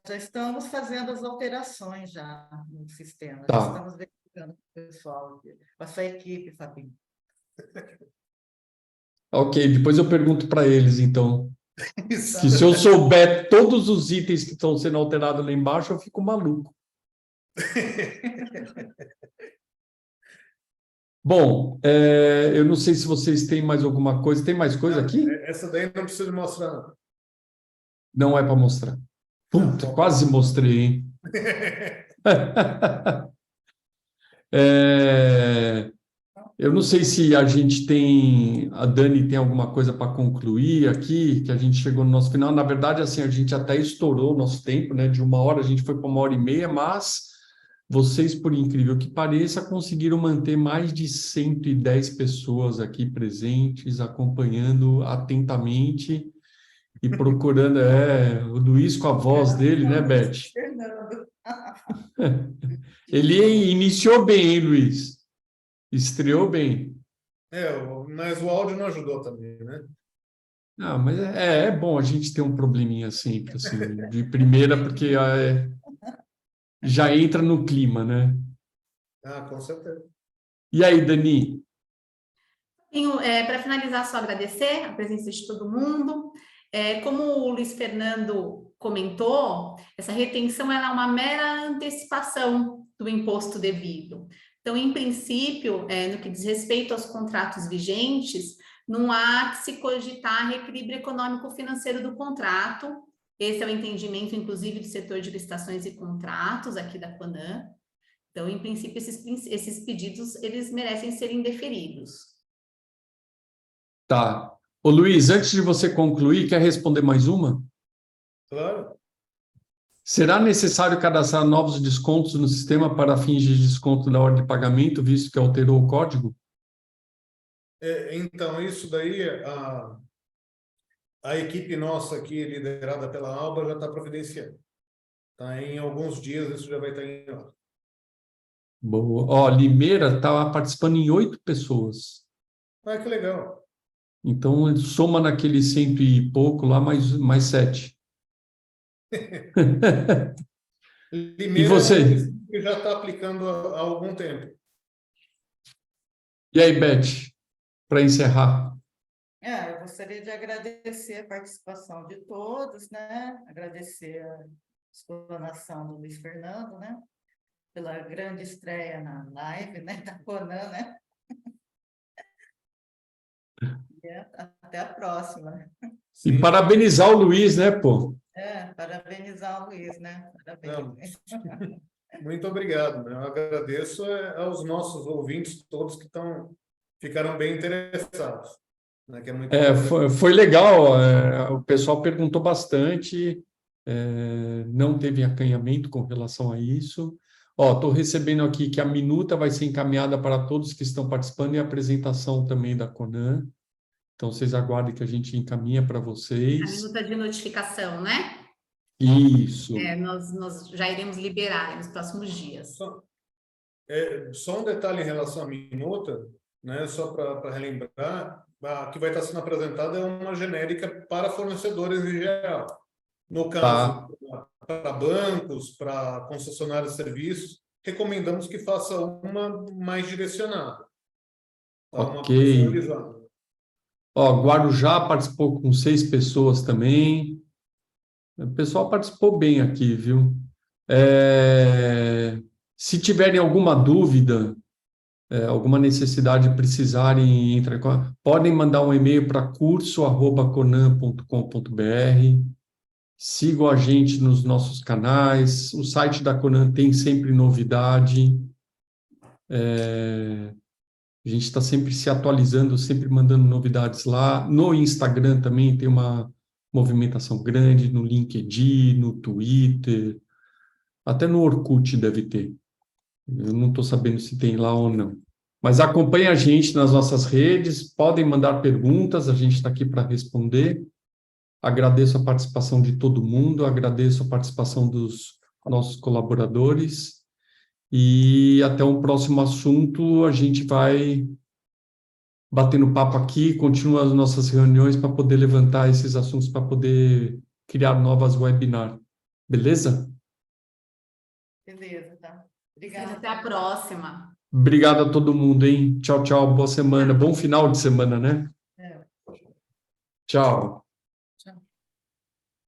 [SPEAKER 2] Já estamos fazendo as alterações já no sistema.
[SPEAKER 1] Tá.
[SPEAKER 2] Já estamos verificando com o pessoal, com a sua equipe, Fabinho.
[SPEAKER 1] Ok, depois eu pergunto para eles, então.
[SPEAKER 3] Isso.
[SPEAKER 1] Que se eu souber todos os itens que estão sendo alterados lá embaixo, eu fico maluco. Bom, eu não sei se vocês têm mais alguma coisa. Tem mais coisa aqui?
[SPEAKER 3] Essa daí não precisa mostrar, não.
[SPEAKER 1] Não é para mostrar. Puta, quase mostrei, hein? Eu não sei se a gente tem, a Dani tem alguma coisa para concluir aqui, que a gente chegou no nosso final. Na verdade, assim, a gente até estourou o nosso tempo, né? De 1 hora, a gente foi para 1 hora e meia, mas vocês, por incrível que pareça, conseguiram manter mais de 110 pessoas aqui presentes, acompanhando atentamente e procurando, o Luiz com a voz dele, né, Beth?
[SPEAKER 2] Fernando.
[SPEAKER 1] Ele iniciou bem, hein, Luiz? Estreou bem.
[SPEAKER 3] Mas o áudio não ajudou também, né?
[SPEAKER 1] Não, mas é bom a gente ter um probleminha sempre, assim, de primeira, porque já entra no clima, né?
[SPEAKER 3] Com certeza.
[SPEAKER 1] E aí, Dani?
[SPEAKER 4] Para finalizar, só agradecer a presença de todo mundo. Como o Luiz Fernando comentou, essa retenção ela é uma mera antecipação do imposto devido. Então, em princípio, no que diz respeito aos contratos vigentes, não há que se cogitar reequilíbrio econômico-financeiro do contrato. Esse é o entendimento, inclusive, do setor de licitações e contratos aqui da Conan. Então, em princípio, esses pedidos, eles merecem ser indeferidos.
[SPEAKER 1] Tá. Ô, Luiz, antes de você concluir, quer responder mais uma?
[SPEAKER 3] Claro.
[SPEAKER 1] Será necessário cadastrar novos descontos no sistema para fins de desconto da ordem de pagamento, visto que alterou o código?
[SPEAKER 3] Então, isso daí, a equipe nossa aqui, liderada pela Alba, já está providenciando. Tá? Em alguns dias isso já vai estar em ordem.
[SPEAKER 1] Boa. Ó, Limeira está participando em 8 pessoas.
[SPEAKER 3] Ah, que legal.
[SPEAKER 1] Então, ele soma naquele 100 e pouco lá, mais 7. E
[SPEAKER 3] Limeira é um
[SPEAKER 1] você?
[SPEAKER 3] município que já está aplicando há algum tempo.
[SPEAKER 1] E aí, Beth, para encerrar?
[SPEAKER 2] Eu gostaria de agradecer a participação de todos, né? Agradecer a explanação do Luiz Fernando, né? Pela grande estreia na live, né? Da Conan, né? E até a próxima.
[SPEAKER 1] E
[SPEAKER 3] Sim.
[SPEAKER 1] parabenizar o Luiz, né, pô?
[SPEAKER 2] Parabenizar o Luiz, né?
[SPEAKER 3] Não,
[SPEAKER 2] Parabéns.
[SPEAKER 3] muito obrigado, né? Eu agradeço aos nossos ouvintes todos que ficaram bem interessados, né? Que é muito importante.
[SPEAKER 1] Foi legal, o pessoal perguntou bastante, não teve acanhamento com relação a isso. Ó, estou recebendo aqui que a minuta vai ser encaminhada para todos que estão participando e a apresentação também da Conan. Então, vocês aguardem que a gente encaminha para
[SPEAKER 4] A
[SPEAKER 1] vocês.
[SPEAKER 4] minuta de notificação, né?
[SPEAKER 1] Isso.
[SPEAKER 4] Nós já iremos liberar nos próximos dias.
[SPEAKER 3] Só um detalhe em relação à minuta, né? Só para relembrar, a que vai estar sendo apresentada é uma genérica para fornecedores em geral. No caso, para bancos, para concessionários de serviços, recomendamos que faça uma mais direcionada, tá? Uma
[SPEAKER 1] Ok.
[SPEAKER 3] personalizada.
[SPEAKER 1] Ó, Guarujá participou com 6 pessoas também. O pessoal participou bem aqui, viu? Se tiverem alguma dúvida, alguma necessidade, precisarem entrar, podem mandar um e-mail para curso@conan.com.br. Sigam a gente nos nossos canais. O site da Conan tem sempre novidade. A gente está sempre se atualizando, sempre mandando novidades lá. No Instagram também tem uma movimentação grande, no LinkedIn, no Twitter, até no Orkut deve ter. Eu não estou sabendo se tem lá ou não. Mas acompanhe a gente nas nossas redes, podem mandar perguntas, a gente está aqui para responder. Agradeço a participação de todo mundo, agradeço a participação dos nossos colaboradores. E até um próximo assunto, a gente vai batendo papo aqui, continua as nossas reuniões para poder levantar esses assuntos, para poder criar novas webinars. Beleza?
[SPEAKER 2] Beleza, tá? Obrigada.
[SPEAKER 4] Até a próxima.
[SPEAKER 1] Obrigado a todo mundo, hein? Tchau, tchau, boa semana. Bom final de semana, né?
[SPEAKER 2] É.
[SPEAKER 1] Tchau.